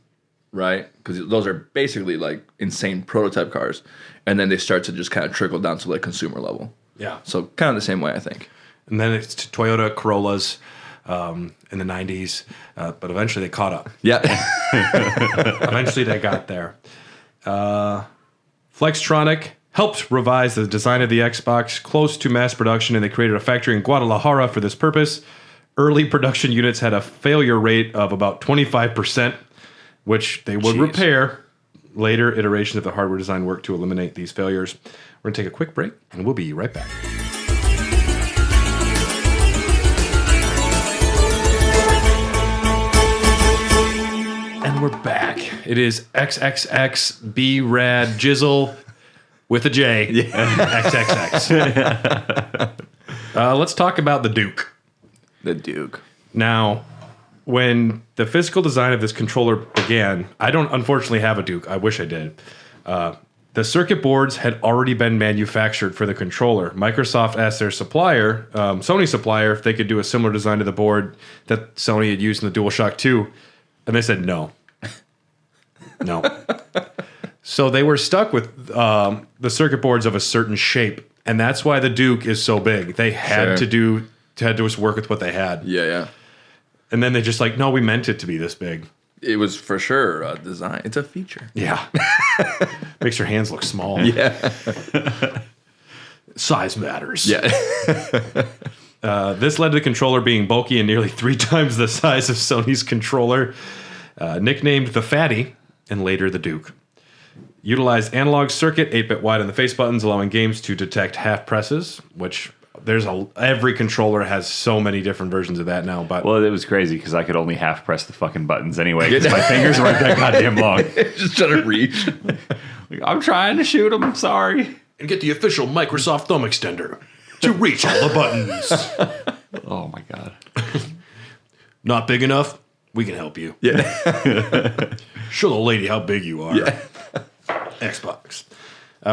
right? Because those are basically like insane prototype cars, and then they start to just kind of trickle down to like consumer level. Yeah. So kind of the same way, I think. And then it's Toyota Corollas in the 90s, but eventually they caught up. Yeah. Eventually they got there. Flextronic helped revise the design of the Xbox close to mass production, and they created a factory in Guadalajara for this purpose. Early production units had a failure rate of about 25%, which they would repair. Later iterations of the hardware design worked to eliminate these failures. We're going to take a quick break, and we'll be right back. And we're back. It is XXX B-Rad Jizzle with a J. Yeah. XXX. Let's talk about the Duke. The Duke. Now, when the physical design of this controller began, I don't unfortunately have a Duke. I wish I did. The circuit boards had already been manufactured for the controller. Microsoft asked their supplier, Sony supplier, if they could do a similar design to the board that Sony had used in the DualShock 2, and they said no. No. So they were stuck with the circuit boards of a certain shape, and that's why the Duke is so big. They had to just work with what they had. Yeah. And then they just like, no, we meant it to be this big. It was for sure a design. It's a feature. Yeah. Makes your hands look small. Yeah. Size matters. Yeah. This led to the controller being bulky and nearly 3 times the size of Sony's controller. Nicknamed the Fatty, and later the Duke. Utilized analog circuit, 8-bit wide on the face buttons, allowing games to detect half presses, which every controller has so many different versions of that now. But well, it was crazy because I could only half press the fucking buttons anyway because my fingers weren't that goddamn long. Just trying to reach. I'm trying to shoot them. I'm sorry. And get the official Microsoft thumb extender to reach all the buttons. Oh my god. Not big enough? We can help you. Yeah. Show the lady how big you are. Yeah. Xbox.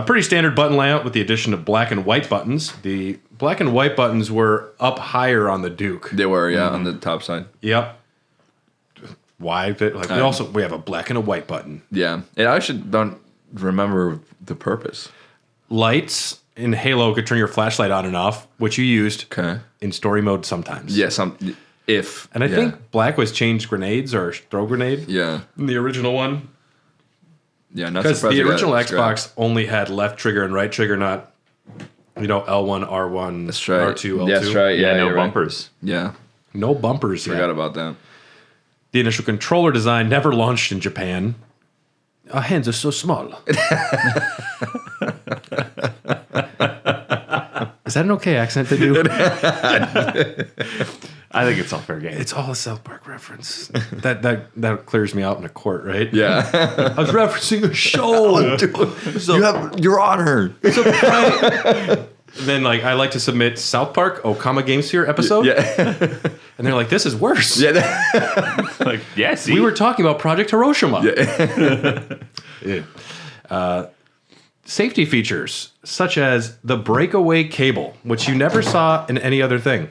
Pretty standard button layout with the addition of black and white buttons. The black and white buttons were up higher on the Duke. They were, on the top side. Yep. Why? We have a black and a white button. Yeah. And I actually don't remember the purpose. Lights in Halo could turn your flashlight on and off, which you used in story mode sometimes. Yeah, And I think black was changed grenades or throw grenade. Yeah. In the original one. Yeah, not because surprised. The original Xbox only had left trigger and right trigger, not L1, R1, that's right. R2, L2. That's right. Yeah, no bumpers. Right. Yeah. No bumpers. Forgot about that. The initial controller design never launched in Japan. Our hands are so small. Is that an okay accent to do? I think it's all fair game. It's all a South Park reference. That clears me out in a court, right? Yeah. I was referencing a show. So, you have your honor. It's a prank. Then I like to submit South Park Okama Game Sphere episode. Yeah. And they're like, this is worse. Yeah. See? We were talking about Project Hiroshima. Yeah. Safety features such as the breakaway cable, which you never saw in any other thing.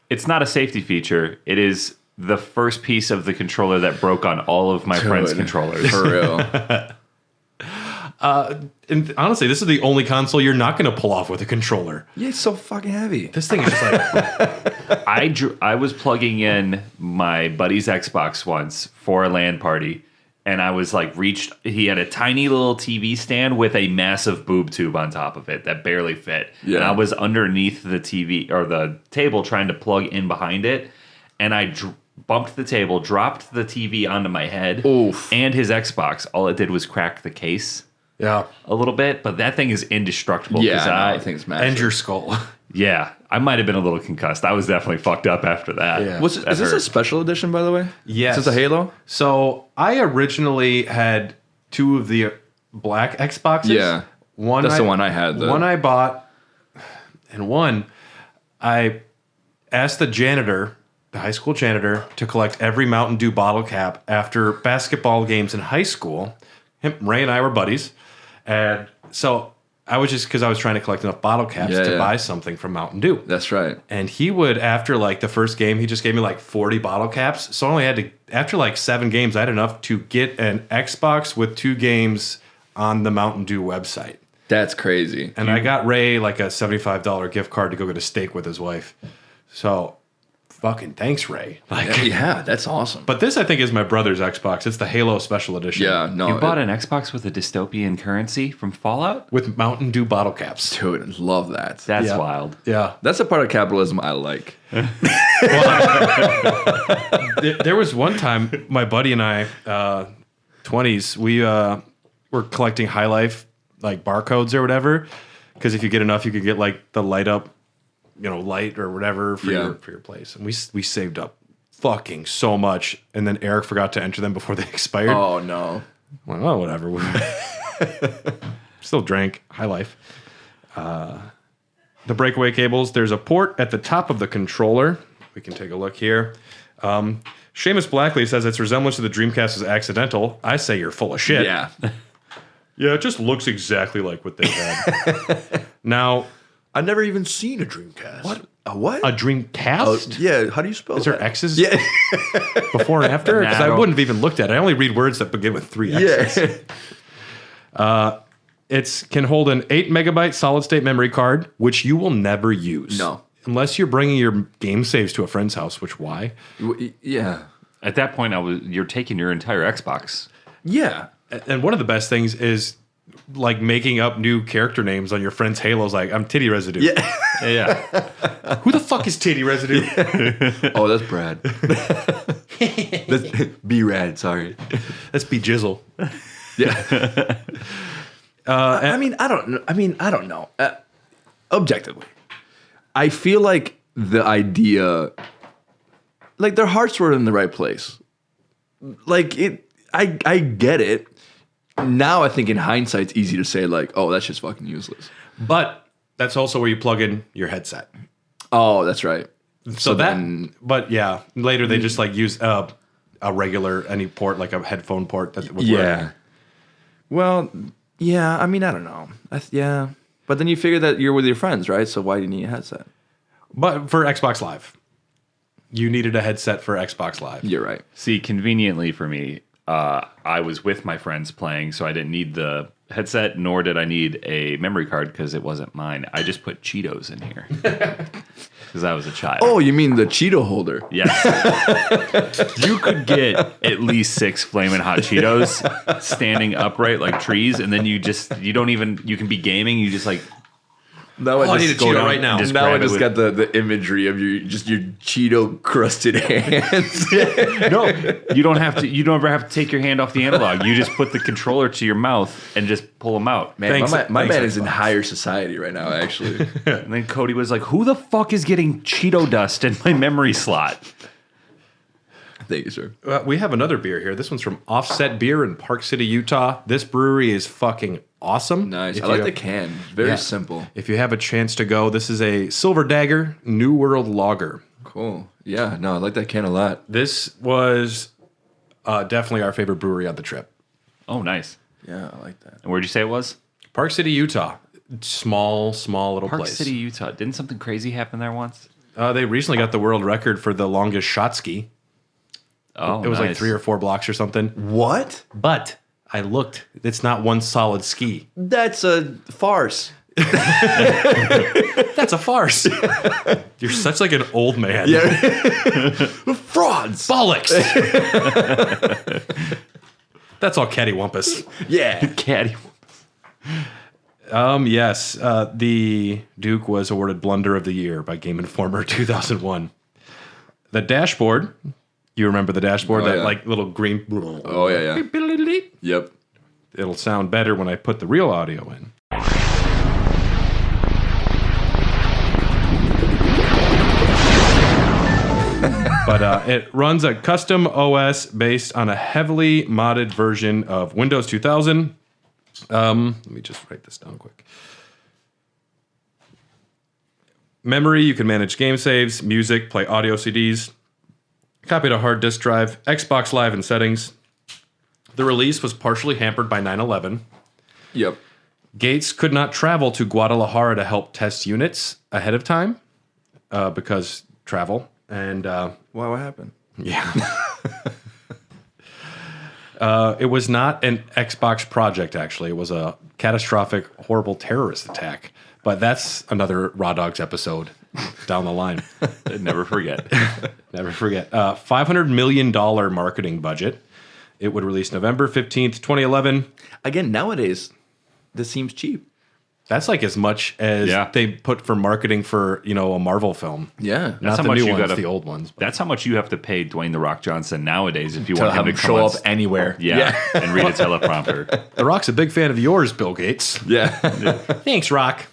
It's not a safety feature. It is the first piece of the controller that broke on all of my friends' controllers. For real. And honestly, this is the only console you're not going to pull off with a controller. Yeah, it's so fucking heavy. This thing is just like... I was plugging in my buddy's Xbox once for a LAN party, and I was like he had a tiny little TV stand with a massive boob tube on top of it that barely fit. Yeah. And I was underneath the TV or the table trying to plug in behind it, and I bumped the table, dropped the TV onto my head. Oof. And his Xbox. All it did was crack the case Yeah. a little bit, but that thing is indestructible. Yeah, I think it's massive. And your skull. Yeah, I might have been a little concussed. I was definitely fucked up after that. Yeah. Is this a special edition, by the way? Yes. Is this a Halo? So I originally had 2 of the black Xboxes. Yeah. That's the one I had, though. One I bought, and one I asked the janitor, the high school janitor, to collect every Mountain Dew bottle cap after basketball games in high school. Ray and I were buddies. And so I was just, because I was trying to collect enough bottle caps to buy something from Mountain Dew. That's right. And he would, after like the first game, he just gave me like 40 bottle caps. So I only had to, after like 7 games, I had enough to get an Xbox with 2 games on the Mountain Dew website. That's crazy. And I got Ray like a $75 gift card to go get a steak with his wife. So fucking thanks, Ray. Like, Yeah, that's awesome. but this, I think, is my brother's Xbox. It's the Halo Special Edition. Yeah, no. You bought an Xbox with a dystopian currency from Fallout? With Mountain Dew bottle caps. Dude, love that. That's Yeah. wild. Yeah. That's a part of capitalism I like. There was one time my buddy and I, 20s, we were collecting High Life like barcodes or whatever, because if you get enough, you could get like the light up, light or whatever for your place. And we saved up fucking so much, and then Eric forgot to enter them before they expired. Oh, no. I'm like, oh, whatever. We still drank High Life. The breakaway cables. There's a port at the top of the controller. We can take a look here. Seamus Blackley says its resemblance to the Dreamcast is accidental. I say you're full of shit. Yeah. Yeah, it just looks exactly like what they had. Now, I've never even seen a Dreamcast. What? A what? a Dreamcast? Yeah, how do you spell Is that? there X's Yeah. before and after? Because I No. wouldn't have even looked at it. I only read words that begin with 3 X's. Yeah. It can hold an 8 megabyte solid state memory card, which you will never use. No. Unless you're bringing your game saves to a friend's house, which why? Yeah. At that point, you're taking your entire Xbox. Yeah. And one of the best things is like making up new character names on your friend's Halos. Like, I'm Titty Residue. Yeah. Yeah. Who the fuck is Titty Residue? Oh, that's Brad. That's B-Rad, sorry. That's B Jizzle. Yeah. I mean, I don't know. Objectively, I feel like the idea, like their hearts were in the right place. Like I get it. Now I think in hindsight, it's easy to say like, oh, that's just fucking useless. But that's also where you plug in your headset. Oh, that's right. But yeah, later they just like use a regular, any port, like a headphone port. That would Yeah. work. Well, yeah. I mean, I don't know. Yeah. But then you figure that you're with your friends, right? So why do you need a headset? But for Xbox Live, you needed a headset for Xbox Live. You're right. See, conveniently for me, I was with my friends playing, so I didn't need the headset, nor did I need a memory card because it wasn't mine. I just put Cheetos in here because I was a child. Oh, you mean the Cheeto holder? Yes. You could get at least 6 Flamin' Hot Cheetos standing upright like trees, and then you can be gaming, you just like Now I need a go Cheeto down right now. and just Now I grab it just got the imagery of your Cheeto crusted hands. No, you don't ever have to take your hand off the analog. You just put the controller to your mouth and just pull them out. Man, Thanks- my thanks, man is in Xbox. higher society right now, actually. And then Cody was like, "Who the fuck is getting Cheeto dust in my memory slot?" Thank you, sir. We have another beer here. This one's from Offset Beer in Park City, Utah. This brewery is fucking awesome. Nice. If I like you- the can. Very Yeah. simple. If you have a chance to go, this is a Silver Dagger New World Lager. Cool. Yeah, no, I like that can a lot. This was definitely our favorite brewery on the trip. Oh, nice. Yeah, I like that. And where'd you say it was? Park City, Utah. Small little Park place. City, Utah. Didn't something crazy happen there once? They recently got the world record for the longest shot ski. Oh, It was like nice. 3 or 4 blocks or something. What? But I looked. It's not one solid ski. That's a farce. That's a farce. You're such like an old man. Frauds. Bollocks. That's all cattywampus. Yeah. Caddy. Yes. The Duke was awarded Blunder of the Year by Game Informer 2001. The dashboard. You remember the dashboard? Oh, that yeah. like little green. Oh, yeah. Yep. It'll sound better when I put the real audio in. But it runs a custom OS based on a heavily modded version of Windows 2000. Let me just write this down quick. Memory, you can manage game saves, music, play audio CDs, copy to hard disk drive, Xbox Live and settings. The release was partially hampered by 9/11. Yep. Gates could not travel to Guadalajara to help test units ahead of time because travel. And Wow, what happened? yeah. It was not an Xbox project, actually. It was a catastrophic, horrible terrorist attack. But that's another Raw Dogs episode down the line. Never forget. Never forget. $500 million marketing budget. It would release November 15th, 2011. Again, nowadays, this seems cheap. That's like as much as Yeah. they put for marketing for, a Marvel film. Yeah. Not how the much new you ones, gotta- the old ones. But. That's how much you have to pay Dwayne The Rock Johnson nowadays if you To want him have to him come show on up anywhere. Yeah, and read a teleprompter. The Rock's a big fan of yours, Bill Gates. Yeah. Thanks, Rock.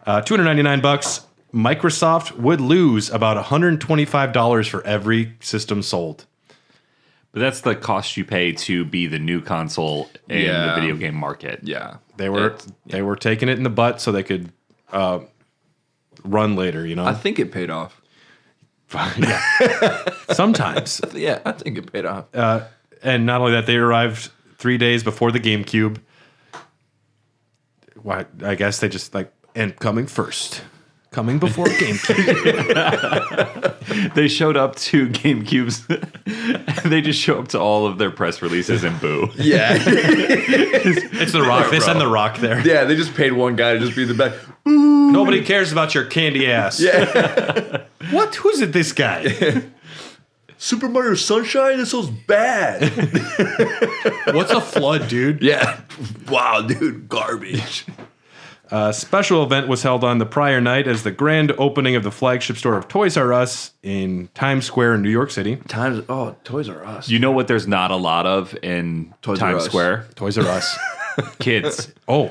$299. Microsoft would lose about $125 for every system sold. But that's the cost you pay to be the new console in the Yeah. video game market. Yeah. They were taking it in the butt so they could run later. I think it paid off. Yeah. Sometimes. Yeah, I think it paid off. And not only that, they arrived 3 days before the GameCube. Why? I guess they just and coming first. Coming before GameCube. They showed up to GameCubes. And they just show up to all of their press releases and boo. Yeah. It's The Rock. They send The Rock there. Yeah, they just paid one guy to just be in the back. Nobody cares about your candy ass. Yeah. What? Who's it? This guy? Super Mario Sunshine? This sounds bad. What's a flood, dude? Yeah. Wow, dude. Garbage. A special event was held on the prior night as the grand opening of the flagship store of Toys R Us in Times Square in New York City. Toys R Us. You know what there's not a lot of in Toys R Times Us. Square? Toys R Us. Kids. Oh.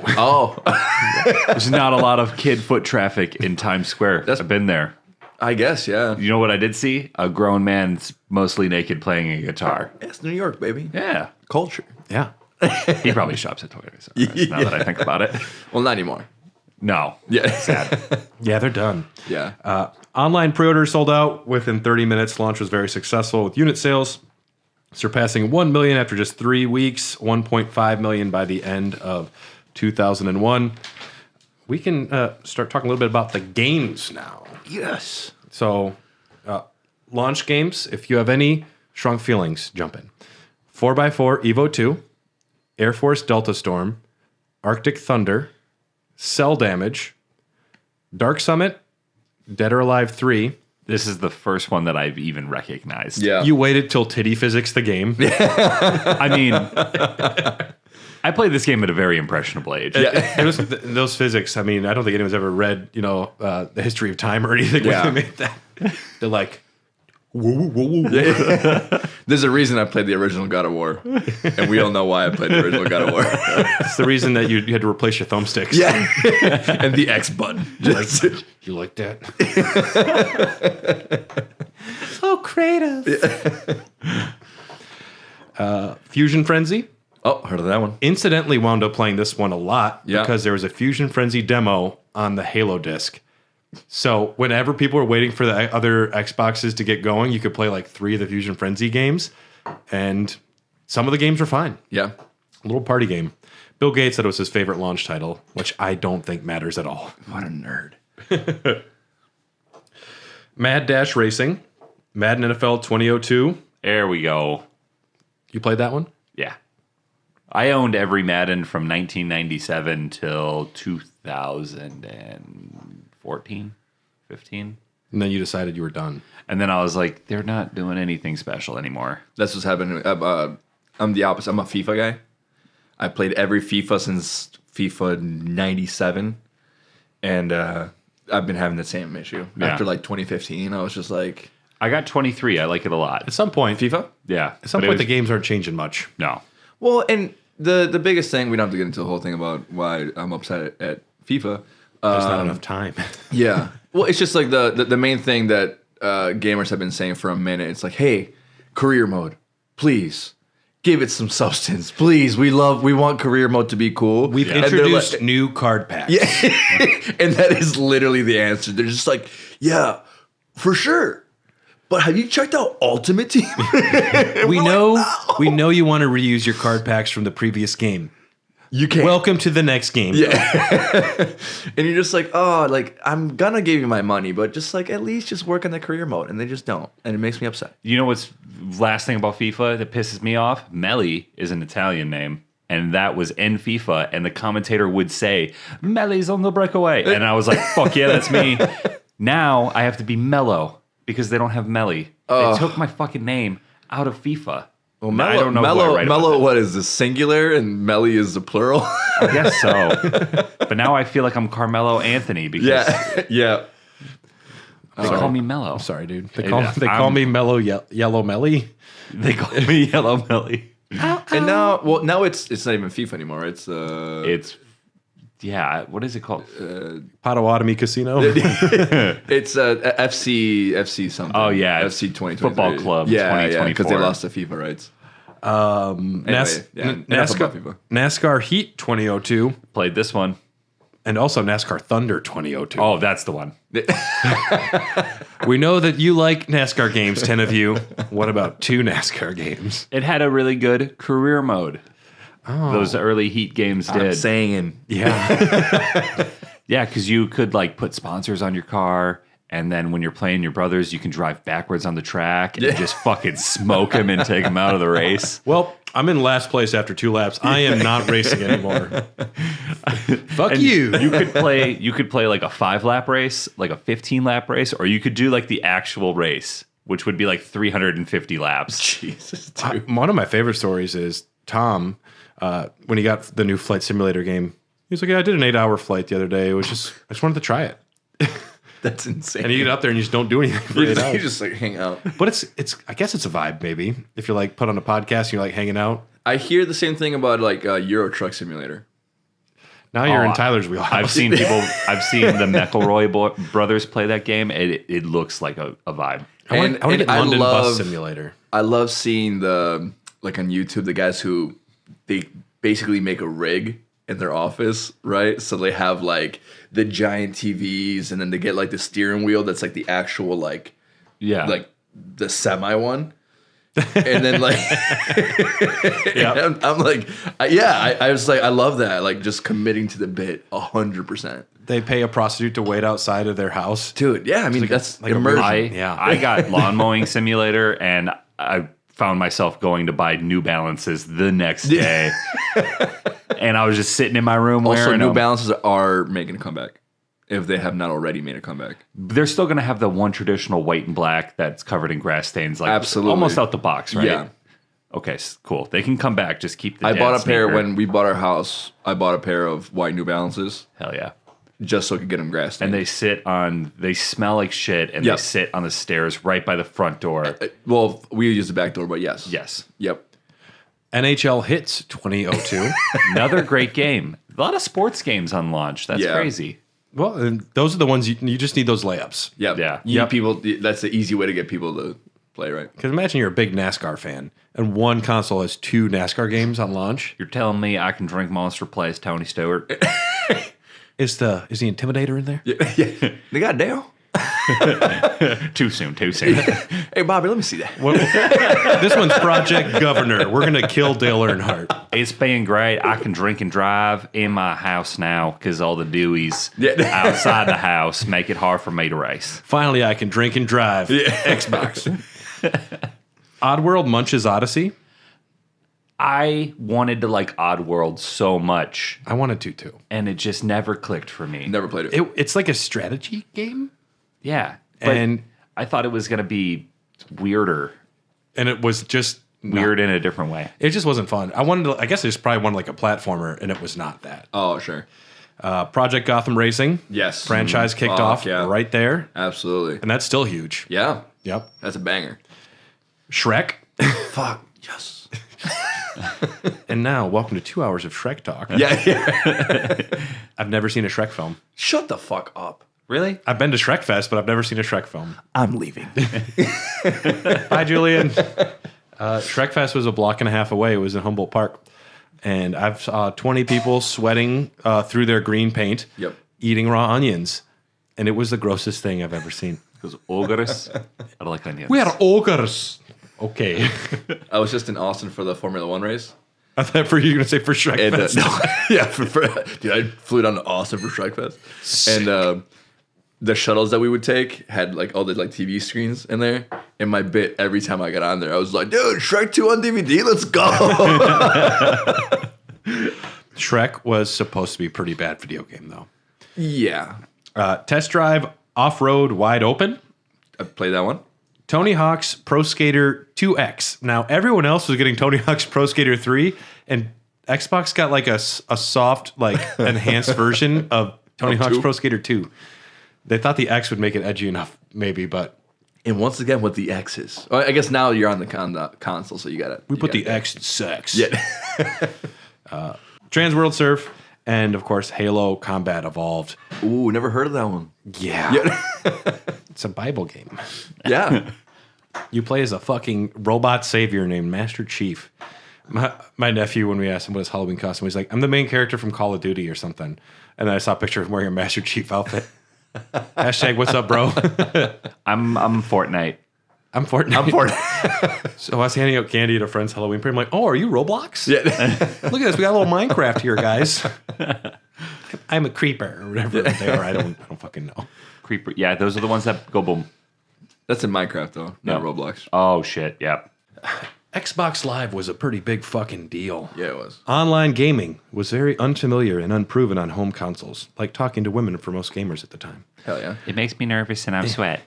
There's not a lot of kid foot traffic in Times Square. I've been there. I guess, yeah. You know what I did see? A grown man mostly naked playing a guitar. It's New York, baby. Yeah. Culture. Yeah. He probably shops at Toys R Us now that I think about it. Well, not anymore. No. Yeah. Sad. Yeah, they're done. Yeah. Online pre-orders sold out within 30 minutes. Launch was very successful with unit sales surpassing 1 million after just 3 weeks, 1.5 million by the end of 2001. We can start talking a little bit about the games now. Yes. So, launch games, if you have any strong feelings, jump in. 4x4 Evo 2, Air Force Delta Storm, Arctic Thunder, Cell Damage, Dark Summit, Dead or Alive 3. This is the first one that I've even recognized. Yeah. You waited till Titty Physics the game. I mean, I played this game at a very impressionable age. It was those physics. I mean, I don't think anyone's ever read, the history of time or anything Yeah. when they made that. They're like, whoa, whoa, whoa, whoa. There's a reason I played the original God of War. And we all know why I played the original God of War. It's the reason that you had to replace your thumbsticks. Yeah. And the X button. Just, You like that? So creative. Fusion Frenzy. oh, heard of that one. Incidentally wound up playing this one a lot Yeah. because there was a Fusion Frenzy demo on the Halo disc. So whenever people were waiting for the other Xboxes to get going, you could play like 3 of the Fusion Frenzy games. And some of the games were fine. Yeah. A little party game. Bill Gates said it was his favorite launch title, which I don't think matters at all. What a nerd. Mad Dash Racing. Madden NFL 2002. There we go. You played that one? Yeah. I owned every Madden from 1997 till 2014, 15. And then you decided you were done. And then I was like, they're not doing anything special anymore. That's what's happening. I'm the opposite. I'm a FIFA guy. I played every FIFA since FIFA 97. And I've been having the same issue. Yeah. After like 2015, I was just like... I got 23. I like it a lot. At some point, FIFA? Yeah. At some point, the games aren't changing much. No. Well, and the biggest thing, we don't have to get into the whole thing about why I'm upset at FIFA. There's not enough time. Yeah. Well, it's just like the main thing that gamers have been saying for a minute. It's like, hey, career mode, please give it some substance. Please, we want career mode to be cool. We've And they're introduced like- new card packs. Yeah. And that is literally the answer. They're just like, yeah, for sure. But have you checked out Ultimate Team? We know you want to reuse your card packs from the previous game. You can't. Welcome to the next game. Yeah. And you're just like, oh, like, I'm gonna give you my money, but just like at least just work on the career mode. And they just don't. And it makes me upset. You know what's last thing about FIFA that pisses me off? Melli is an Italian name. And that was in FIFA. And the commentator would say, Melli's on the breakaway. And I was like, fuck yeah, that's me. Now I have to be Mello because they don't have Melli. They took my fucking name out of FIFA. Well, Now, I don't know who I write about Mello, that. what is the singular and Melly is the plural? I guess so. But now I feel like I'm Carmelo Anthony because Yeah. they call me Mello. Sorry, dude. They Yeah, call me Mellow Yellow Melly. They call me Yellow Melly. And now it's not even FIFA anymore. It's What is it called? Potawatomi Casino. it's FC something. Oh, yeah. FC 2023. Football Club Yeah, 2024. because they lost the FIFA rights. Anyway, enough about FIFA. NASCAR Heat 2002, Played this one. and also NASCAR Thunder 2002. Oh, that's the one. We know that you like NASCAR games, 10 of you. What about 2 NASCAR games? It had a really good career mode. Those early Heat games did. I'm saying. Yeah. Yeah, because you could like put sponsors on your car, and then when you're playing your brothers, you can drive backwards on the track and just fucking smoke them and take them out of the race. Well, I'm in last place after 2 laps. I am not racing anymore. Fuck you. You could play like a 5-lap race, like a 15-lap race, or you could do like the actual race, which would be like 350 laps. Jesus, dude. One of my favorite stories is Tom, when he got the new flight simulator game. He was like, yeah, I did an 8-hour flight the other day. It was just, I just wanted to try it. That's insane. And you get up there and you just don't do anything for 8 hours. You just like hang out. But it's I guess it's a vibe, maybe. If you're like put on a podcast and you're like hanging out. I hear the same thing about like Euro Truck Simulator. Now you're in Tyler's wheelhouse. I've seen the McElroy brothers play that game. It looks like a vibe. I want to get I London love- Bus Simulator. I love seeing like on YouTube, the guys who they basically make a rig in their office, right? So they have like the giant TVs, and then they get like the steering wheel that's like the actual like the semi one. And then like I'm like I was like I love that, like just committing to the bit 100%. They pay a prostitute to wait outside of their house. Dude, yeah, I mean that's like a immersion. I got lawn mowing simulator, and I found myself going to buy New Balances the next day. And I was just sitting in my room Also, wearing New them. Balances are making a comeback if they have not already made a comeback. They're still going to have the one traditional white and black that's covered in grass stains, like Absolutely. almost out the box, right? Yeah. Okay, cool. They can come back. Just keep the. I dad bought a pair sneaker. when we bought our house. I bought a pair of white New Balances Hell yeah. just so I could get them grass stained. And they smell like shit, and Yep. they sit on the stairs right by the front door. Well, we use the back door, but yes. Yes. Yep. NHL Hits 2002. Another great game. A lot of sports games on launch. That's Yeah. crazy. Well, and those are the ones you just need those layups. Yep. Yeah. You Yep. people. That's the easy way to get people to play, right? Because imagine you're a big NASCAR fan and one console has 2 NASCAR games on launch. You're telling me I can drink Monster Play as Tony Stewart? Is the Intimidator in there? Yeah. They got Dale. Too soon. Hey, Bobby, let me see that. This one's Project Governor. We're going to kill Dale Earnhardt. It's been great. I can drink and drive in my house now because all the Deweys outside the house make it hard for me to race. Finally, I can drink and drive. Xbox. Oddworld Munch's Odyssey. I wanted to like Oddworld so much, I wanted to too. and it just never clicked for me. Never played it. It's like a strategy game. Yeah. And I thought it was going to be weirder. and it was just Weird in a different way. It just wasn't fun. I guess I just probably wanted like a platformer, and it was not that. Oh, sure. Project Gotham Racing. Yes. Franchise kicked off yeah. right there. Absolutely. And that's still huge. Yeah. Yep. That's a banger. Shrek. Fuck. Yes. And now, welcome to 2 hours of Shrek talk. Yeah. I've never seen a Shrek film. Shut the fuck up. Really? I've been to Shrek Fest, but I've never seen a Shrek film. I'm leaving. Bye, Julian. Shrek Fest was a block and a half away. It was in Humboldt Park. And I've saw 20 people sweating through their green paint, Yep. eating raw onions. And it was the grossest thing I've ever seen. Because ogres, I like onions. We are ogres. Okay. I was just in Austin for the Formula One race. I thought for you going to say for Shrek And, Fest. dude, I flew down to Austin for Shrek Fest. And the shuttles that we would take had like all the like TV screens in there. And my bit every time I got on there, I was like, dude, Shrek 2 on DVD, let's go. Shrek was supposed to be a pretty bad video game, though. Yeah. Test Drive Off-Road Wide Open. I played that one. Tony Hawk's Pro Skater 2X. Now, everyone else was getting Tony Hawk's Pro Skater 3, and Xbox got like a soft, like enhanced version of Tony Hawk's 2? Pro Skater 2. They thought the X would make it edgy enough, maybe, but And once again, with the X's. Well, I guess now you're on the console, so you got it. we put the X in sex. Yeah. Trans World Surf, and of course, Halo Combat Evolved. Ooh, never heard of that one. Yeah. It's a Bible game. Yeah. You play as a fucking robot savior named Master Chief. My nephew, when we asked him what his Halloween costume was, like, I'm the main character from Call of Duty or something. And then I saw a picture of him wearing a Master Chief outfit. Hashtag what's up, bro? I'm Fortnite. I'm Fortnite. I'm Fortnite. So I was handing out candy at a friend's Halloween party. I'm like, oh, are you Roblox? Yeah. Look at this. We got a little Minecraft here, guys. I'm a creeper or whatever they are. I don't fucking know. Creeper. Yeah, those are the ones that go boom. That's in Minecraft, though, not Yeah. Roblox. Oh, shit. Yep. Xbox Live was a pretty big fucking deal. Yeah, it was. Online gaming was very unfamiliar and unproven on home consoles, like talking to women for most gamers at the time. Hell yeah. It makes me nervous and I sweat.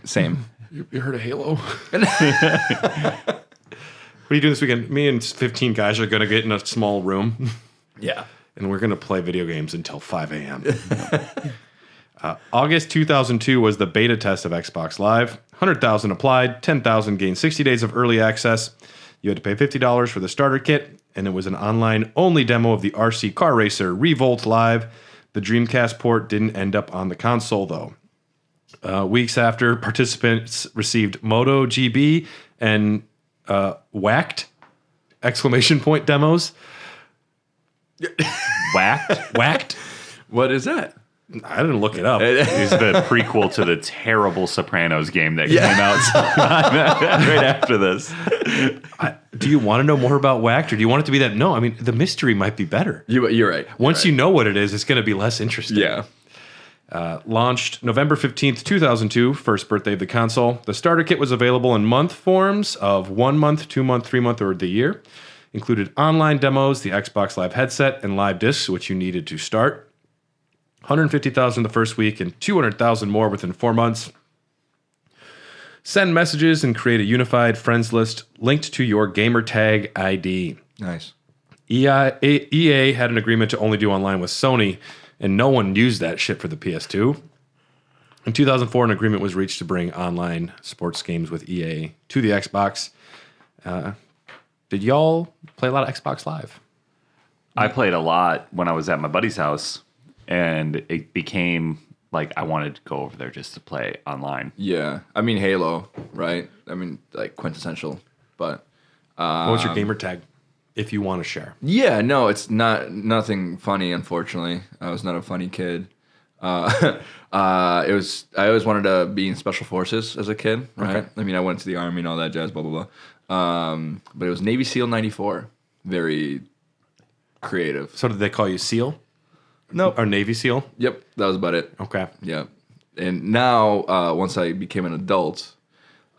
Same. You heard of Halo? What are you doing this weekend? Me and 15 guys are going to get in a small room, Yeah. and we're going to play video games until 5 a.m. August 2002 was the beta test of Xbox Live. 100,000 applied, 10,000 gained 60 days of early access. You had to pay $50 for the starter kit, and it was an online-only demo of the RC car racer Revolt Live. The Dreamcast port didn't end up on the console, though. Weeks after, participants received MotoGP and Whacked! Exclamation point demos. Whacked? Whacked? What is that? I didn't look it up. Is the prequel to the terrible Sopranos game that came out right after this. Do you want to know more about Whacked, or do you want it to be that? No, I mean, the mystery might be better. You're right. Once you know what it is, it's going to be less interesting. Yeah. Launched November 15th, 2002, first birthday of the console. The starter kit was available in month forms of 1 month, 2 month, 3 month, or the year. Included online demos, the Xbox Live headset, and live discs, which you needed to start. 150,000 the first week and 200,000 more within 4 months. Send messages and create a unified friends list linked to your gamertag ID. Nice. EA had an agreement to only do online with Sony, and no one used that shit for the PS2. In 2004, an agreement was reached to bring online sports games with EA to the Xbox. Did y'all play a lot of Xbox Live? I played a lot when I was at my buddy's house, and it became like I wanted to go over there just to play online. Yeah. I mean, Halo, right? I mean, like quintessential. But What was your gamer tag, if you want to share? yeah, no, it's nothing funny, unfortunately. I was not a funny kid. I always wanted to be in special forces as a kid, right? Okay. I mean, I went to the army and all that jazz, blah, blah, blah. But it was Navy SEAL 94. Very creative. So did they call you SEAL? Nope. Or Navy SEAL? Yep, that was about it. Okay. Yeah. And now, once I became an adult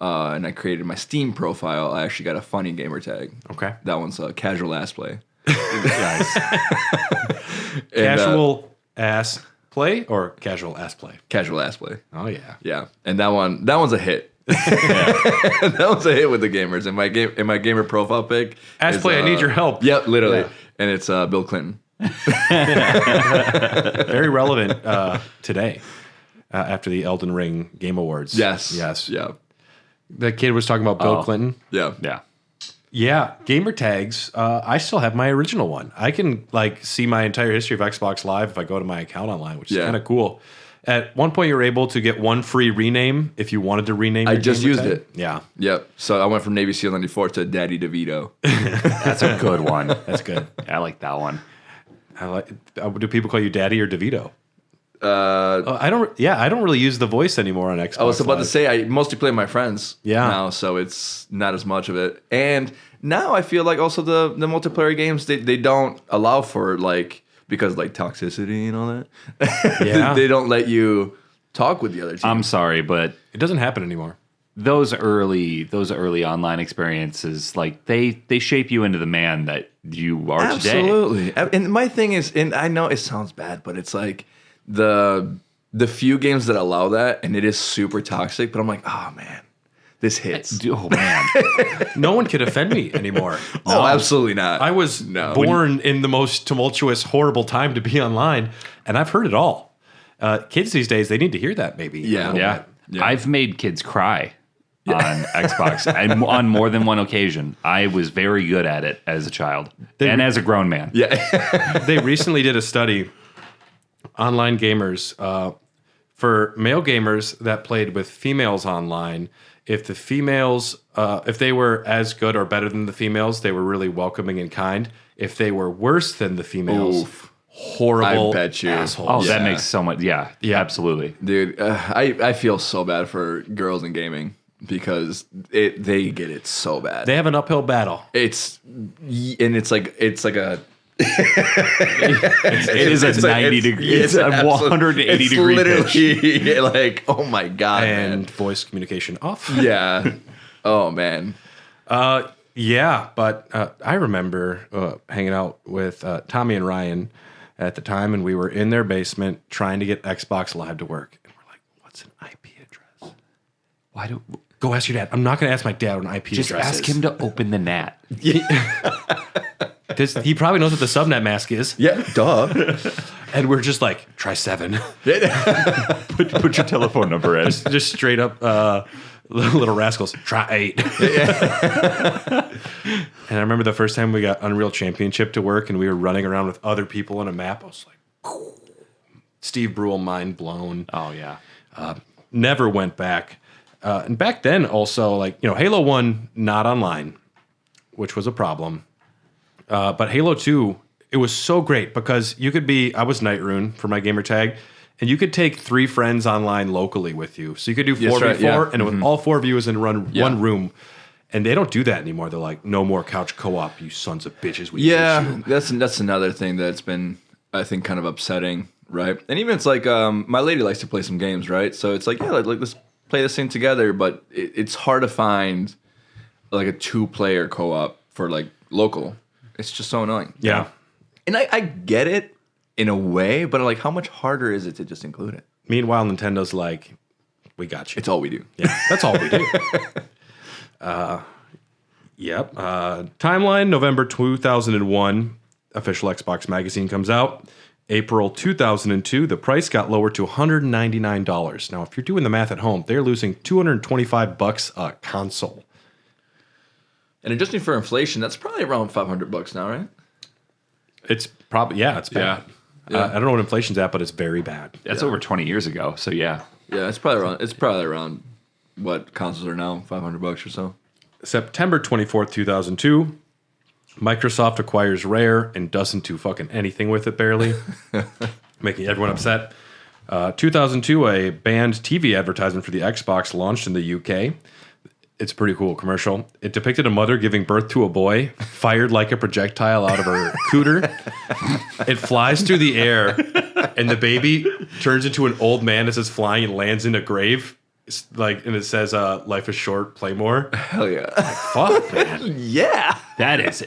and I created my Steam profile, I actually got a funny gamer tag. Okay. That one's casual ass play. Nice. And, Casual ass play or casual ass play? Casual ass play. Oh yeah. Yeah, and that one's a hit. That was a hit with the gamers. And my gamer profile pic. Ass play. I need your help. Yep, literally. Yeah. And it's Bill Clinton. Very relevant today after the Elden Ring Game Awards. Yes. Yeah. The kid was talking about Bill Clinton. Yeah. Yeah, gamer tags. I still have my original one. I can see my entire history of Xbox Live if I go to my account online, which is kind of cool. At one point, you were able to get one free rename if you wanted to rename. I just used it. Yeah. Yep. So I went from Navy SEAL 94 to Daddy DeVito. That's a good one. That's good. I like that one. Do people call you Daddy or DeVito? I don't. Yeah, I don't really use the voice anymore on Xbox. I was about Live. to say I mostly play with my friends. Yeah. Now, so it's not as much of it. And now I feel like also the multiplayer games they don't allow for because toxicity and all that. Yeah. They don't let you talk with the other team. I'm sorry, but It doesn't happen anymore. those early online experiences, they shape you into the man that you are today. Absolutely. And my thing is, and I know it sounds bad, but it's the few games that allow that, and it is super toxic, but I'm like, oh man, this hits. Oh man. No one could offend me anymore. Oh, absolutely not. I was born in the most tumultuous, horrible time to be online, and I've heard it all. Kids these days, they need to hear that maybe. Yeah. I've made kids cry on Xbox and on more than one occasion. I was very good at it as a child and as a grown man. Yeah. They recently did a study, online gamers, for male gamers that played with females online. If the females, if they were as good or better than the females, they were really welcoming and kind. If they were worse than the females, horrible I bet you. assholes. Oh, Yeah. that makes so much. Yeah, absolutely. Dude, I feel so bad for girls in gaming because they get it so bad. They have an uphill battle. It's like a It is a 90 degree. It's a 180 degree pitch. Literally oh my god, And man. voice communication off. Yeah. Oh man. Yeah, but I remember hanging out with Tommy and Ryan at the time, and we were in their basement trying to get Xbox Live to work. And we're like, what's an IP address? Why do Go ask your dad. I'm not going to ask my dad what an IP just address ask is. him to open the NAT? He probably knows what the subnet mask is. Yeah, duh. And we're just like, try 7. Put your telephone number in. Just straight up little rascals. Try 8. And I remember the first time we got Unreal Championship to work and we were running around with other people on a map. I was like, Steve Brule, mind blown. Oh yeah. Never went back. And back then also, Halo 1, not online, which was a problem. But Halo 2, it was so great because you could I was Night Rune for my gamer tag, and you could take 3 friends online locally with you. So you could do 4v4, and with all 4 of you is in one room. And they don't do that anymore. They're like, no more couch co-op, you sons of bitches. We hate you. that's another thing that's been, I think, kind of upsetting, right? And even it's my lady likes to play some games, right? So it's like, yeah, let's play this thing together, but it's hard to find a 2-player co-op for local. It's just so annoying. Yeah. And I get it in a way, but how much harder is it to just include it? Meanwhile, Nintendo's like, we got you. It's all we do. Yeah, that's all we do. Yep. Timeline, November 2001, official Xbox magazine comes out. April 2002, the price got lowered to $199. Now, if you're doing the math at home, they're losing $225 a console. And adjusting for inflation, that's probably around $500 now, right? It's probably, it's bad. Yeah. I don't know what inflation's at, but it's very bad. That's over 20 years ago. So yeah. Yeah, it's probably around what consoles are now, $500 or so. September 24th, 2002, Microsoft acquires Rare and doesn't do fucking anything with it, barely, making everyone upset. 2002, a banned TV advertisement for the Xbox launched in the UK. It's a pretty cool commercial. It depicted a mother giving birth to a boy, fired like a projectile out of her cooter. It flies through the air, and the baby turns into an old man as it's flying and lands in a grave. It's like, and it says, "Life is short, play more." Hell yeah. Fuck, man. Yeah. That is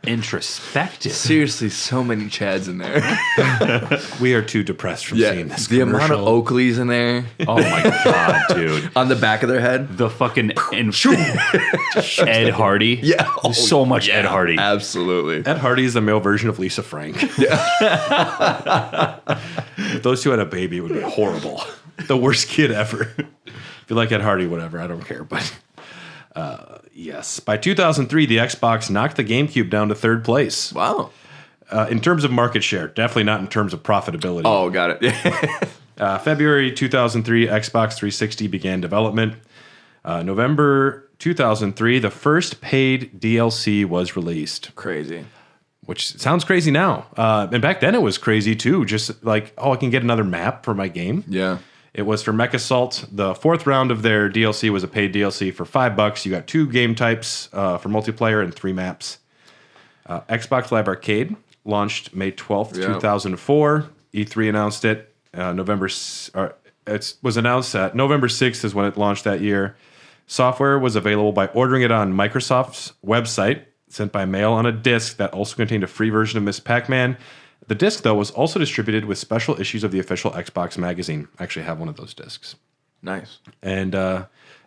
introspective. Seriously, so many Chads in there. We are too depressed from seeing this. The amount of commercial. Oakleys in there Oh my god, dude. on the back of their head. The fucking Ed Hardy. Yeah. There's so much Ed Hardy. Absolutely. Ed Hardy is the male version of Lisa Frank. If those two had a baby, it would be horrible. The worst kid ever. If you like Ed Hardy, whatever, I don't care. But yes, by 2003, the Xbox knocked the GameCube down to third place. Wow. In terms of market share, definitely not in terms of profitability. Oh, got it. February 2003, Xbox 360 began development. November 2003, the first paid DLC was released, Crazy. which sounds crazy now. And back then it was crazy too. Just like, oh, I can get another map for my game. Yeah. It was for Mech Assault. The fourth round of their DLC was a paid DLC for $5. You got 2 game types for multiplayer and 3 maps. Xbox Live Arcade launched May 12th, 2004. E3 announced it. It was announced that November 6th is when it launched that year. Software was available by ordering it on Microsoft's website, sent by mail on a disc that also contained a free version of Miss Pac-Man. The disc, though, was also distributed with special issues of the official Xbox magazine. I actually have one of those discs. Nice. And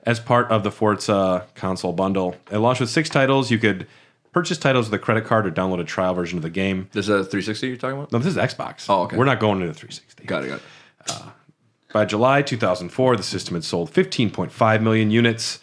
as part of the Forza console bundle, it launched with 6 titles. You could purchase titles with a credit card or download a trial version of the game. This is a 360 you're talking about? No, this is Xbox. Oh, okay. We're not going to the 360. Got it. By July 2004, the system had sold 15.5 million units,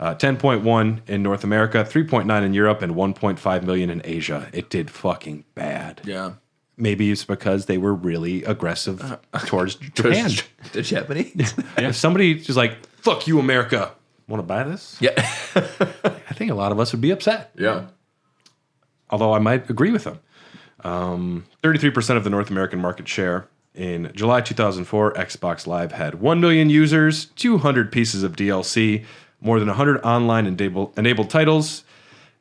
10.1 in North America, 3.9 in Europe, and 1.5 million in Asia. It did fucking bad. Yeah. Maybe it's because they were really aggressive towards Japan. The Japanese? If somebody just like, fuck you, America, want to buy this? Yeah. I think a lot of us would be upset. Yeah. Although I might agree with them. 33% of the North American market share. In July 2004, Xbox Live had 1 million users, 200 pieces of DLC, more than 100 online enabled titles.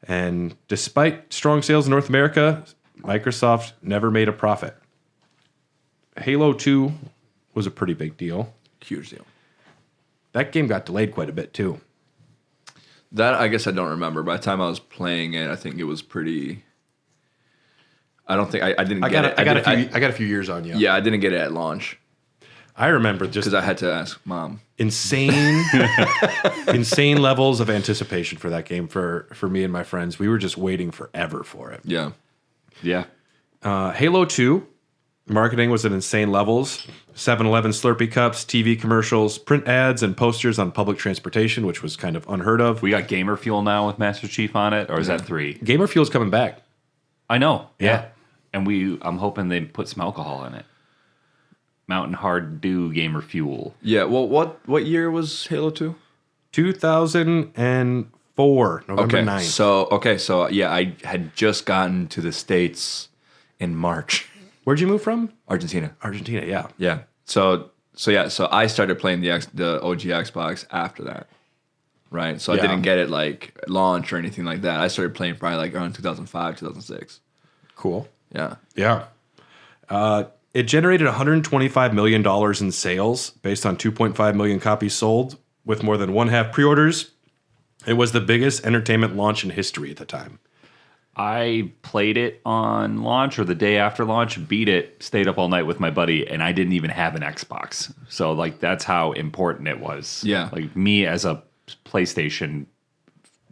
And despite strong sales in North America, Microsoft never made a profit. Halo 2 was a pretty big deal. Huge deal. That game got delayed quite a bit, too. That, I guess I don't remember. By the time I was playing it, I think it was pretty... I don't think... I didn't get it. I got a few years on you. Yeah, I didn't get it at launch. I remember just... Because I had to ask Mom. Insane levels of anticipation for that game for me and my friends. We were just waiting forever for it. Yeah. Yeah. Halo 2, marketing was at insane levels. 7-Eleven Slurpee cups, TV commercials, print ads, and posters on public transportation, which was kind of unheard of. We got Gamer Fuel now with Master Chief on it, or is that 3? Gamer Fuel's coming back. I know. Yeah. And I'm hoping they put some alcohol in it. Mountain Hard Dew Gamer Fuel. Yeah, well, what year was Halo 2? 2004, November 9th. So yeah, I had just gotten to the States in March. Where'd you move from? Argentina. Argentina, yeah. Yeah. So I started playing the OG Xbox after that. Right? So I didn't get it like launch or anything like that. I started playing probably like around 2005, 2006. Cool. Yeah. Yeah. It generated $125 million in sales based on 2.5 million copies sold, with more than one-half pre-orders. It was the biggest entertainment launch in history at the time. I played it on launch or the day after launch, beat it, stayed up all night with my buddy, and I didn't even have an Xbox. So like that's how important it was. Yeah. Like me as a PlayStation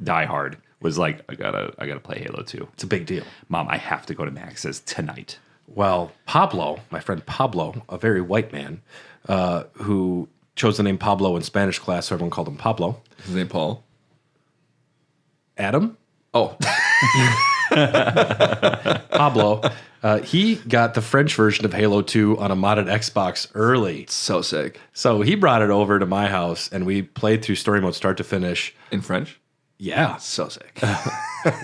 diehard was like, I gotta play Halo 2. It's a big deal. Mom, I have to go to Max's tonight. Well, Pablo, my friend Pablo, a very white man, who chose the name Pablo in Spanish class, so everyone called him Pablo. His name Paul. Adam? Oh. Pablo. He got the French version of Halo 2 on a modded Xbox early. So sick. So he brought it over to my house, and we played through story mode start to finish. In French? Yeah. So sick.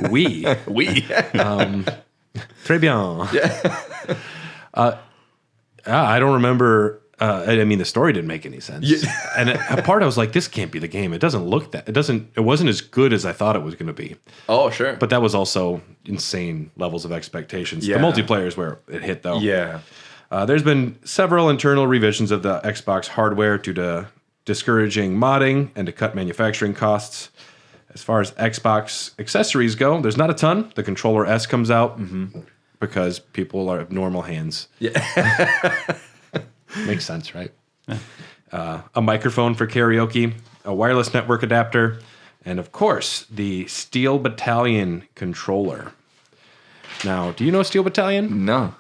Oui. Oui. Très bien. I don't remember. I mean, the story didn't make any sense. Yeah. And a part I was like, this can't be the game. It doesn't look that. It wasn't as good as I thought it was going to be. Oh, sure. But that was also insane levels of expectations. Yeah. The multiplayer is where it hit, though. Yeah. There's been several internal revisions of the Xbox hardware due to discouraging modding and to cut manufacturing costs. As far as Xbox accessories go, there's not a ton. The controller S comes out because people have normal hands. Yeah. Makes sense, right? A microphone for karaoke, a wireless network adapter, and of course, the Steel Battalion controller. Now, do you know Steel Battalion? No.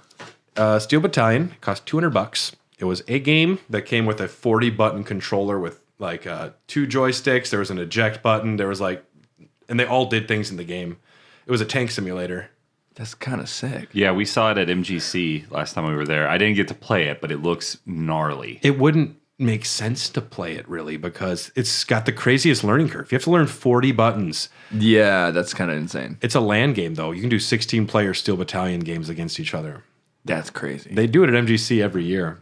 Steel Battalion cost $200. It was a game that came with a 40-button controller with like 2 joysticks. There was an eject button. There was like, and they all did things in the game. It was a tank simulator. That's kind of sick. Yeah, we saw it at MGC last time we were there. I didn't get to play it, but it looks gnarly. It wouldn't make sense to play it really because it's got the craziest learning curve. You have to learn 40 buttons. Yeah, that's kind of insane. It's a LAN game though. You can do 16-player Steel Battalion games against each other. That's crazy. They do it at MGC every year.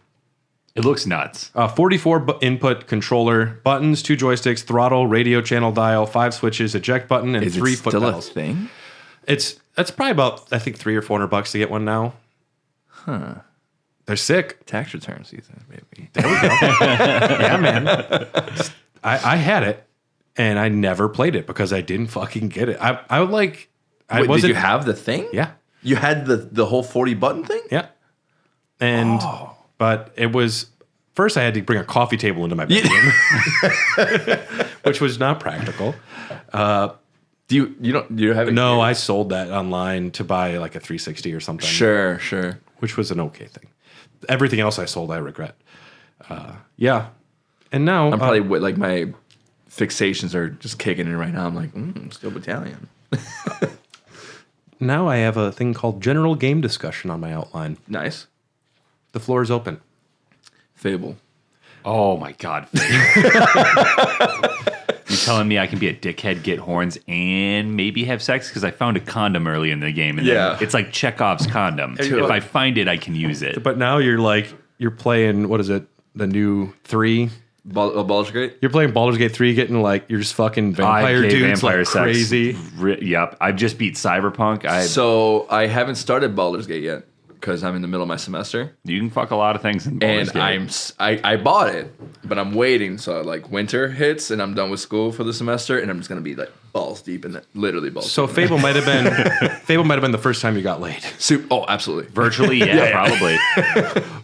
It looks nuts. 44 input controller, buttons, 2 joysticks, throttle, radio channel dial, 5 switches, eject button, and Is 3 it foot still pedals. a thing? That's probably about I think $300 or $400 to get one now. Huh. They're sick. Tax return season, maybe. There we go. Yeah, man. I had it and I never played it because I didn't fucking get it. I would like. I Wait, wasn't. did you have the thing? Yeah. You had the whole 40 button thing? Yeah. And but it was first I had to bring a coffee table into my bedroom, which was not practical. Do you have it? No, I sold that online to buy like a 360 or something. Sure. Which was an okay thing. Everything else I sold, I regret. Yeah. And now I'm probably like my fixations are just kicking in right now. I'm like, Steel Battalion. now I have a thing called general game discussion on my outline. Nice. The floor is open. Fable. Oh my God. You telling me I can be a dickhead, get horns, and maybe have sex? Because I found a condom early in the game. And Yeah. then it's like Chekhov's condom. If I find it, I can use it. But now you're playing, what is it? The new 3? Baldur's Gate? You're playing Baldur's Gate 3, getting like, you're just fucking vampire IK dudes vampire like sex. crazy. Yep. I've just beat Cyberpunk. So I haven't started Baldur's Gate yet because I'm in the middle of my semester. You can fuck a lot of things in Baldur's And Gate. I bought it, but I'm waiting. So like winter hits and I'm done with school for the semester, and I'm just gonna be like balls deep in it, literally balls. So deep Fable might have been the first time you got laid. Oh, absolutely. Virtually, yeah, probably.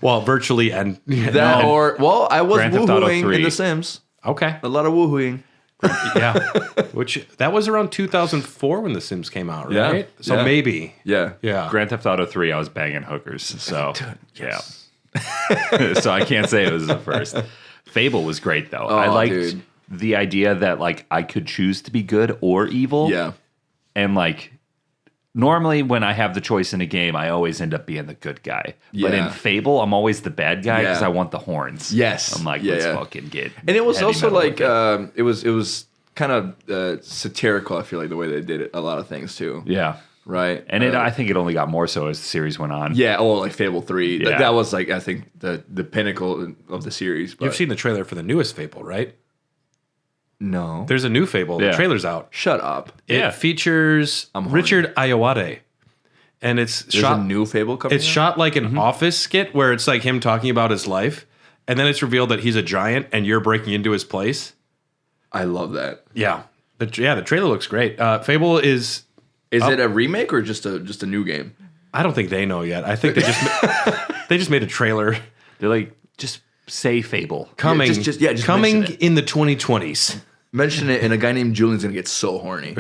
Well, virtually and That I was Grand Theft Auto woohooing 3. in The Sims. okay. A lot of woohooing. Yeah. Which that was around 2004 when The Sims came out, Yeah. right? So Yeah. maybe. Yeah. Yeah. Grand Theft Auto 3, I was banging hookers. So, yeah. So I can't say it was the first. Fable was great, though. I liked dude. the idea that, like, I could choose to be good or evil. Yeah. And, like, normally when I have the choice in a game, I always end up being the good guy. But in Yeah. Fable, I'm always the bad guy because Yeah. I want the horns. Yes. I'm like, Yeah, let's yeah. fucking get. And it was heavy also metal like with it. it was kind of satirical. I feel like the way they did it, a lot of things too. Yeah. Right. And I think it only got more so as the series went on. Yeah. Oh, like Fable 3. Yeah. That was like I think the pinnacle of the series. But You've seen the trailer for the newest Fable, right? no. There's a new Fable. Yeah. The trailer's out. Shut up. It Yeah. features I'm horny. Richard Ayoade. And it's There's shot a new Fable coming. It's shot like an office skit where it's like him talking about his life, and then it's revealed that he's a giant and you're breaking into his place. I love that. Yeah. The trailer looks great. Fable is Is it a remake or just a new game? I don't think they know yet. I think they just made a trailer They're like, just say Fable. coming just coming mention it. in the 2020s. Mention it, and a guy named Julian's gonna get so horny.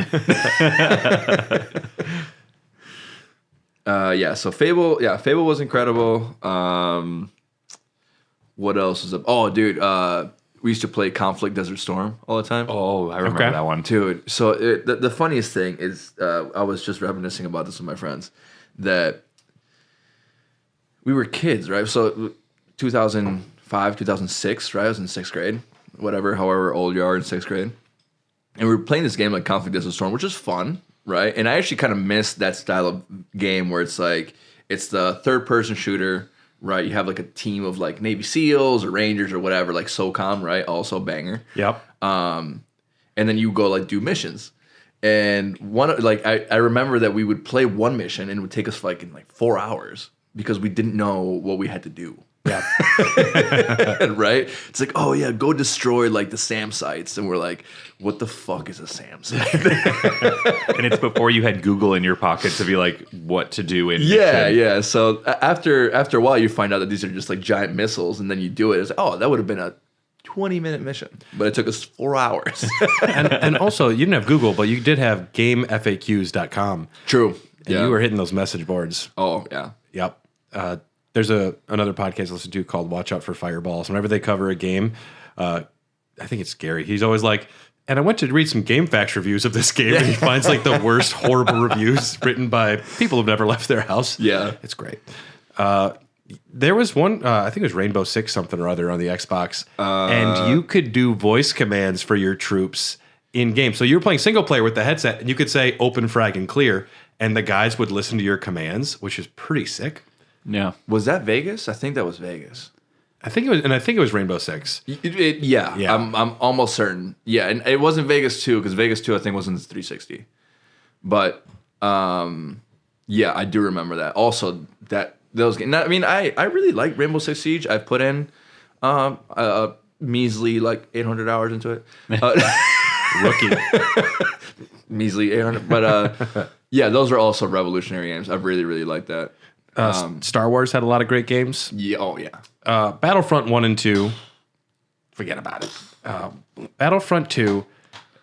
So Fable was incredible. What else is up? Oh, dude, we used to play Conflict Desert Storm all the time. Oh, I remember Okay. that one. Dude, so the funniest thing is, I was just reminiscing about this with my friends, that we were kids, right? So 2005, 2006, right? I was in 6th grade, however old you are in 6th grade. And we were playing this game like Conflict Desert Storm, which is fun, right? And I actually kind of missed that style of game where it's like, it's the third-person shooter, right? You have like a team of like Navy SEALs or Rangers or whatever, like SOCOM, right? Also banger. Yep. And then you go like do missions. And I remember that we would play one mission and it would take us like 4 hours because we didn't know what we had to do. Yeah. Right? It's like, oh yeah, go destroy like the SAM sites. And we're like, what the fuck is a SAM site? And it's before you had Google in your pocket to be like, what to do in Yeah, mission. yeah. So after a while, you find out that these are just like giant missiles, and then you do it. It's like, oh, that would have been a 20-minute mission, but it took us 4 hours. And also, you didn't have Google, but you did have GameFAQs.com. True. And you were hitting those message boards. Oh yeah. Yep. There's another podcast I listen to called Watch Out for Fireballs. Whenever they cover a game, I think it's Gary. He's always like, and I went to read some GameFAQs reviews of this game, and he finds like the worst, horrible reviews written by people who've never left their house. Yeah. It's great. There was one, I think it was Rainbow Six something or other on the Xbox, and you could do voice commands for your troops in game. So you were playing single player with the headset, and you could say open, frag, and clear, and the guys would listen to your commands, which is pretty sick. Yeah. Was that Vegas? I think that was Vegas. I think it was Rainbow Six. Yeah. I'm almost certain. Yeah, and it wasn't Vegas 2 because Vegas 2 I think was in the 360. But yeah, I do remember that. Also, those games. I mean, I really like Rainbow Six Siege. I've put in measly like 800 hours into it. Rookie. Measly 800. But yeah, those are also revolutionary games. I really, really like that. Star Wars had a lot of great games. Yeah. Oh yeah. Battlefront 1 and 2, forget about it. Battlefront 2,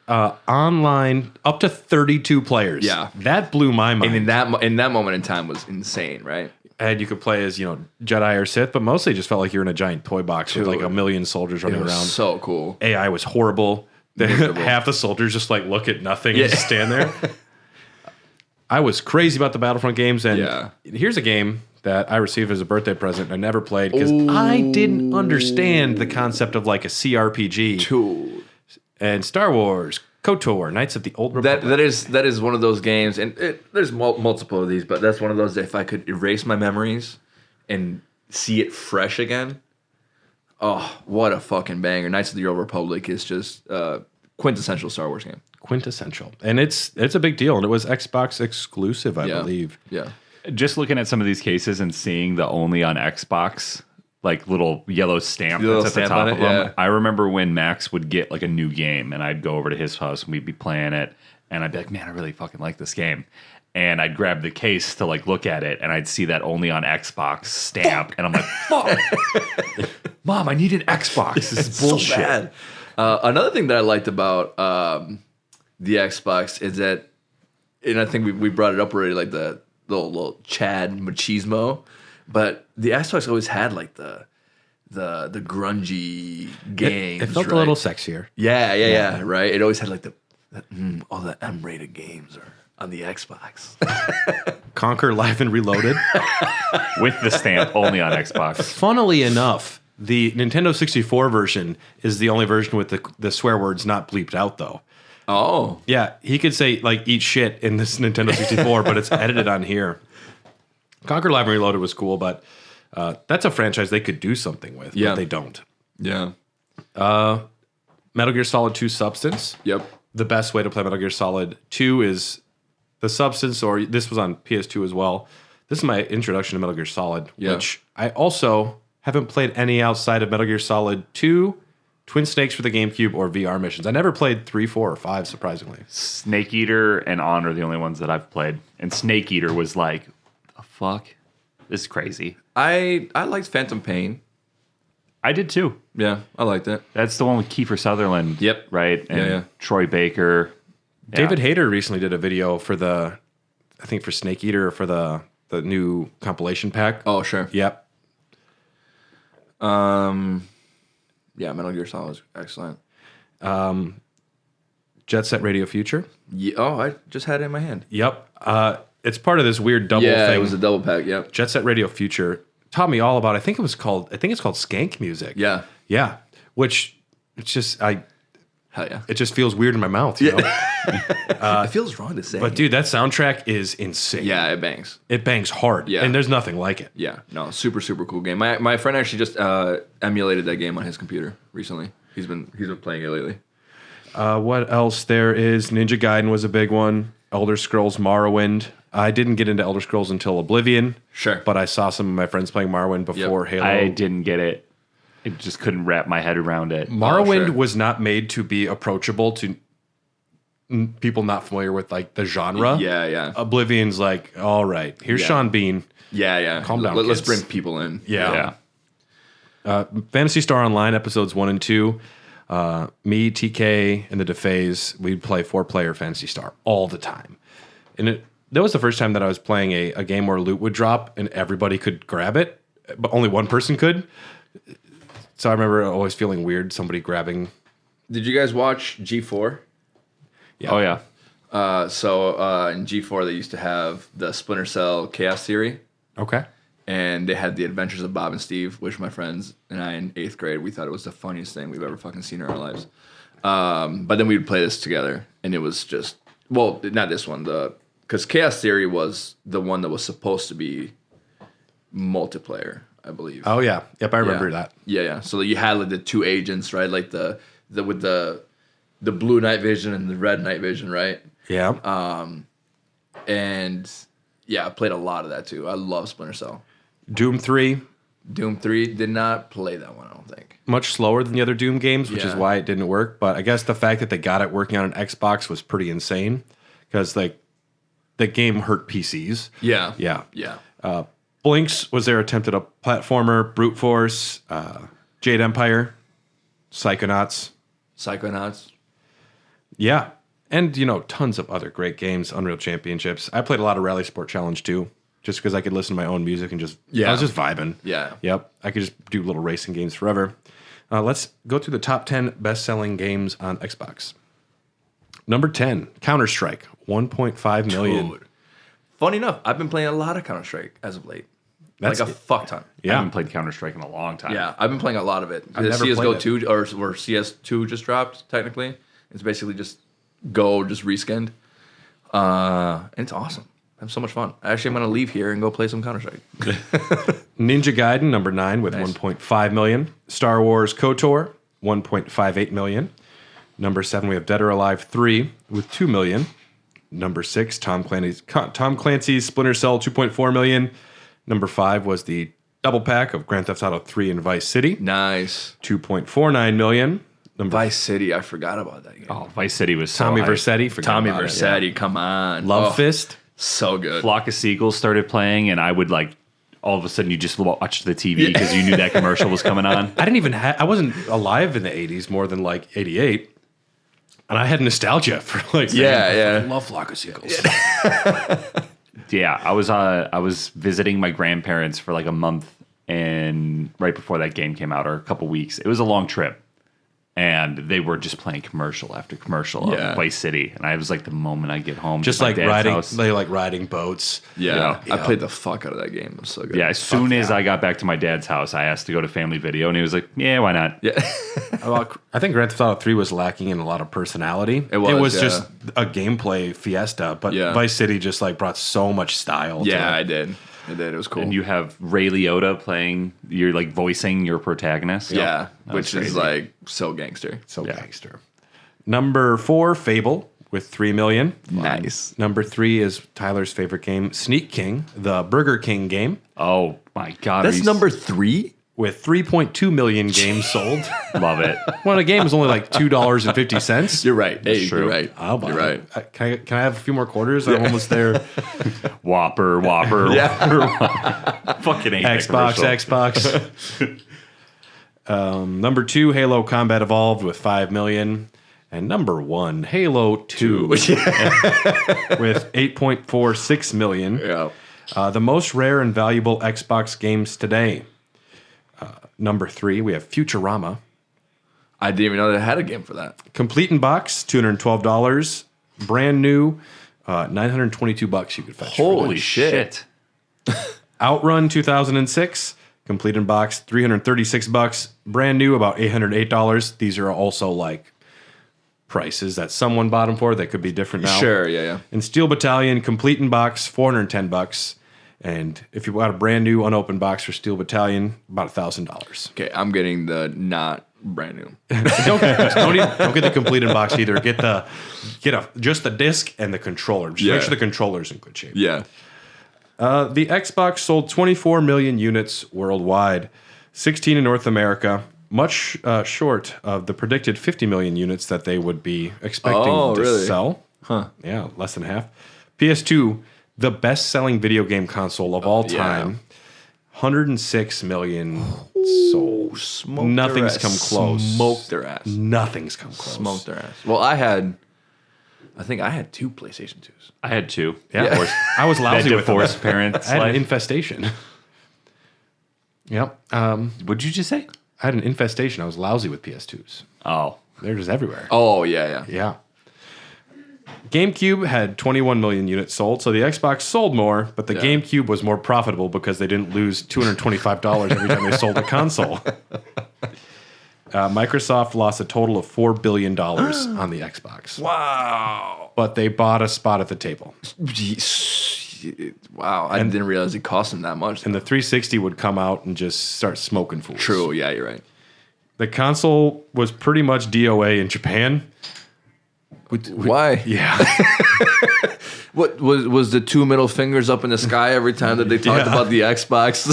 online, up to 32 players. Yeah. That blew my mind. And in that moment in time was insane, right? And you could play as, Jedi or Sith, but mostly just felt like you're in a giant toy box with like a million soldiers running It was around. so cool. AI was horrible. Half the soldiers just like look at nothing and just stand there. I was crazy about the Battlefront games, and here's a game that I received as a birthday present and I never played because I didn't understand the concept of like a CRPG. Cool. And Star Wars, KOTOR, Knights of the Old Republic. That is one of those games, and there's multiple of these, but that's one of those that if I could erase my memories and see it fresh again, oh, what a fucking banger. Knights of the Old Republic is just quintessential Star Wars game. Quintessential. And it's a big deal, and it was Xbox exclusive, I believe. Yeah. Just looking at some of these cases and seeing the only on Xbox, like little yellow stamp Little that's at the stamp top on of it, them. yeah. I remember when Max would get like a new game and I'd go over to his house and we'd be playing it and I'd be like, man, I really fucking like this game. And I'd grab the case to like look at it and I'd see that only on Xbox stamp. And I'm like, fuck. Mom, I need an Xbox. This is bullshit. So bad. Another thing that I liked about the Xbox is that, and I think we brought it up already, like the little Chad machismo, but the Xbox always had like the grungy games. It felt right? a little sexier. Yeah, right. It always had like all the M-rated games are on the Xbox. Conquer Live and Reloaded. With the stamp only on Xbox. Funnily enough, the Nintendo 64 version is the only version with the swear words not bleeped out, though. Oh. Yeah, he could say, like, eat shit in this Nintendo 64, but it's edited on here. Conquer Live and Reloaded was cool, but that's a franchise they could do something with, but they don't. Yeah. Metal Gear Solid 2 Substance. Yep. The best way to play Metal Gear Solid 2 is the Substance, or this was on PS2 as well. This is my introduction to Metal Gear Solid, which I also haven't played any outside of Metal Gear Solid 2, Twin Snakes for the GameCube, or VR missions. I never played 3, 4, or 5, surprisingly. Snake Eater and On are the only ones that I've played. And Snake Eater was like, the fuck? This is crazy. I liked Phantom Pain. I did too. Yeah, I liked it. That's the one with Kiefer Sutherland. Yep. Right? And Yeah. Troy Baker. Yeah. David Hayter recently did a video for for Snake Eater, or for the new compilation pack. Oh, sure. Yep. Yeah, Metal Gear Solid was excellent. Jet Set Radio Future. Yeah, oh, I just had it in my hand. Yep. It's part of this weird double Yeah, thing. it was a double pack. Yep. Jet Set Radio Future taught me all about. I think it's called skank music. Yeah. Yeah. Which it's just Hell yeah. it just feels weird in my mouth. You know? It feels wrong to say. But dude, that soundtrack is insane. yeah, it bangs. It bangs hard. Yeah. And there's nothing like it. Yeah, no, super cool game. My friend actually just emulated that game on his computer recently. He's been playing it lately. What else there is? Ninja Gaiden was a big one. Elder Scrolls Morrowind. I didn't get into Elder Scrolls until Oblivion. Sure. But I saw some of my friends playing Morrowind before Halo. I didn't get it. I just couldn't wrap my head around it. Morrowind was not made to be approachable to people not familiar with like the genre. Yeah. Oblivion's like, all right, here's Sean Bean. Yeah. Calm down, Let's kids. bring people in. Yeah. Phantasy Star Online episodes 1 and 2. Me, TK, and the DeFays, we'd play 4-player Phantasy Star all the time. And that was the first time that I was playing a game where loot would drop and everybody could grab it, but only one person could. So I remember always feeling weird, somebody grabbing. Did you guys watch G4? Yeah. Oh, yeah. So in G4, they used to have the Splinter Cell Chaos Theory. Okay. And they had the Adventures of Bob and Steve, which my friends and I in 8th grade, we thought it was the funniest thing we've ever fucking seen in our lives. But then we'd play this together, and it was just, well, not this one, because Chaos Theory was the one that was supposed to be multiplayer, I believe. Oh, yeah. Yep, I remember that. Yeah. So you had like the 2 agents, right? Like the with the blue night vision and the red night vision, right? Yeah. And yeah, I played a lot of that too. I love Splinter Cell. Doom 3, Doom 3 did not play that one, I don't think. much slower than the other Doom games, which is why it didn't work. But I guess the fact that they got it working on an Xbox was pretty insane because like the game hurt PCs. Yeah. Yeah. Blinks was their attempt at a platformer, Brute Force, Jade Empire, Psychonauts. Yeah. And, tons of other great games, Unreal Championships. I played a lot of Rally Sport Challenge too, just because I could listen to my own music and I was just vibing. Yeah. Yep. I could just do little racing games forever. Let's go through the top 10 best-selling games on Xbox. Number 10, Counter-Strike, 1.5 million. Dude. Funny enough, I've been playing a lot of Counter-Strike as of late. That's like a fuck ton. I haven't played Counter-Strike in a long time. Yeah, I've been playing a lot of it. I've never CSGO played 2 or CS2 just dropped, technically. It's basically just reskinned. And it's awesome. I have so much fun. Actually, I'm going to leave here and go play some Counter-Strike. Ninja Gaiden, number 9, with 1.5 million. Star Wars KOTOR, 1.58 million. Number 7, we have Dead or Alive 3 with 2 million. Number 6, Tom Clancy's Splinter Cell, 2.4 million. Number 5 was the double pack of Grand Theft Auto 3 and Vice City, Nice. 2.49 million. Vice City, I forgot about that game. Oh, Vice City was so Tommy hype. Vercetti, forgot Tommy about it. Vercetti, come on. Love Fist. So good. Flock of Seagulls started playing, and I would like all of a sudden you just watched the TV because you knew that commercial was coming on. I wasn't alive in the 80s more than like 88. And I had nostalgia for like Yeah. I love Flock of Seagulls. Yeah, I was visiting my grandparents for like a month, and right before that game came out, or a couple weeks, it was a long trip, and they were just playing commercial after commercial of Vice City, and I was like, the moment I get home, Just to my like dad's riding, house, they like riding boats. Yeah. Yeah. I played the fuck out of that game. It was so good. yeah. As soon as I got back to my dad's house, I asked to go to Family Video, and he was like, "Yeah, why not?" Yeah. I think Grand Theft Auto 3 was lacking in a lot of personality. It was, just a gameplay fiesta, but Vice City just like brought so much style. Yeah, to I it. did. It was cool. And you have Ray Liotta playing, you're like voicing your protagonist. Yeah, That which was is crazy. like so gangster. So gangster. Number 4, Fable with 3 million. Nice. Number 3 is Tyler's favorite game, Sneak King, the Burger King game, Oh my god, That's number 3? with 3.2 million games sold. Love it. When a game is only like $2.50. You're right. Hey, true. you're right. I'll buy You're it. right. Can I have a few more quarters? I'm almost there. Whopper. Yeah. Fucking hate that commercial. Xbox. Number 2, Halo Combat Evolved with 5 million. And number 1, Halo 2 with 8.46 million. Yeah. The most rare and valuable Xbox games today. Number 3, we have Futurama. I didn't even know they had a game for that. Complete in box, $212. Brand new, $922 you could fetch. for Holy that. shit. Outrun 2006, complete in box, $336. Brand new, about $808. These are also like prices that someone bought them for. That could be different now. Sure, yeah. And Steel Battalion, complete in box, $410. And if you bought a brand new unopened box for Steel Battalion, about $1,000. Okay, I'm getting the not brand new. don't get the complete in box either. Get just the disc and the controller. Just make sure the controller's in good shape. Yeah. The Xbox sold 24 million units worldwide, 16 in North America, much short of the predicted 50 million units that they would be expecting to sell. Huh. Yeah, less than half. PS2, the best-selling video game console of all time, 106 million sold. Nothing's come close. Smoked their ass. Nothing's come close. Smoked their ass. Well, I think I had 2 PlayStation 2s. I had 2. Yeah. I was lousy with divorced parents. I had an infestation. Yep. What'd you just say? I had an infestation. I was lousy with PS2s. Oh. They're just everywhere. Oh, yeah. Yeah. GameCube had 21 million units sold, so the Xbox sold more, but the GameCube was more profitable because they didn't lose $225 every time they sold a console. Microsoft lost a total of $4 billion on the Xbox. Wow. But they bought a spot at the table. Wow. I didn't realize it cost them that much. And the 360 would come out and just start smoking fools. True. Yeah, you're right. The console was pretty much DOA in Japan. Why? Yeah. What was the 2 middle fingers up in the sky every time that they talked about the Xbox?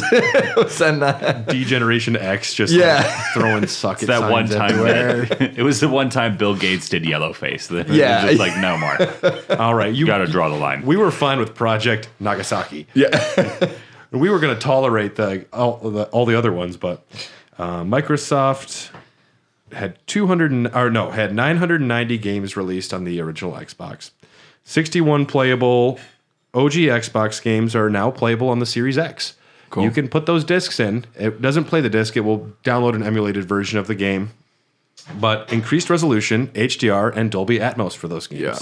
Was that not Degeneration X just throwing suck at that one signs time everywhere. it was the one time Bill Gates did yellow face. It was just like, no more. All right, you got to draw the line. We were fine with Project Nagasaki. Yeah. We were going to tolerate all the other ones, but Microsoft had 990 games released on the original Xbox. 61 playable OG Xbox games are now playable on the Series X. Cool. You can put those discs in. It doesn't play the disc. It will download an emulated version of the game. But increased resolution, HDR, and Dolby Atmos for those games. Yeah.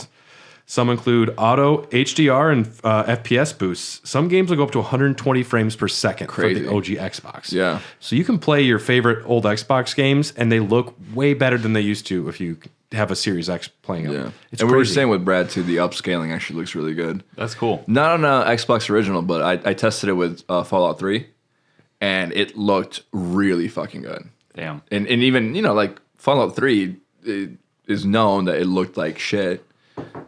Some include auto HDR and FPS boosts. Some games will go up to 120 frames per second for the OG Xbox. Yeah. So you can play your favorite old Xbox games, and they look way better than they used to if you have a Series X playing them. Yeah. It's and we were crazy. saying with Brad, too, the upscaling actually looks really good. That's cool. Not on Xbox original, but I tested it with Fallout 3, and it looked really fucking good. Damn. And even, like Fallout 3 is known that it looked like shit,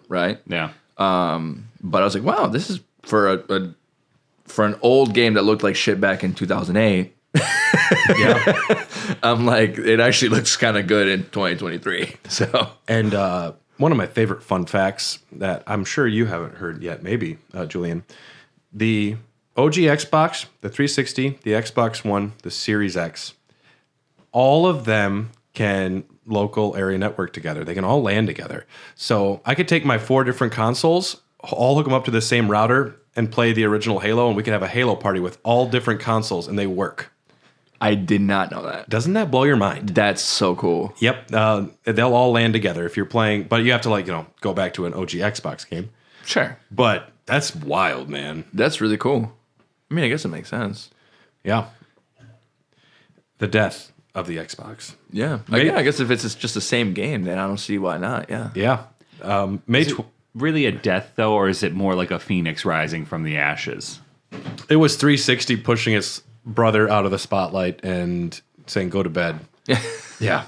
right? Yeah. But I was like, wow, this is for an old game that looked like shit back in 2008. Yeah. I'm like, it actually looks kind of good in 2023. So, And one of my favorite fun facts that I'm sure you haven't heard yet, maybe, Julian, the OG Xbox, the 360, the Xbox One, the Series X, all of them can local area network together. They can all LAN together. So I could take my 4 different consoles, all hook them up to the same router, and play the original Halo, and we can have a Halo party with all different consoles, and they work. I did not know that. Doesn't that blow your mind? That's so cool. Yep. They'll all LAN together if you're playing, but you have to go back to an OG Xbox game. Sure. But that's wild, man. That's really cool. I mean, I guess it makes sense. Yeah. The death of the Xbox. Yeah. I guess if it's just the same game, then I don't see why not. Yeah. Yeah. Really a death, though, or is it more like a phoenix rising from the ashes? It was 360 pushing its brother out of the spotlight and saying, go to bed. Yeah.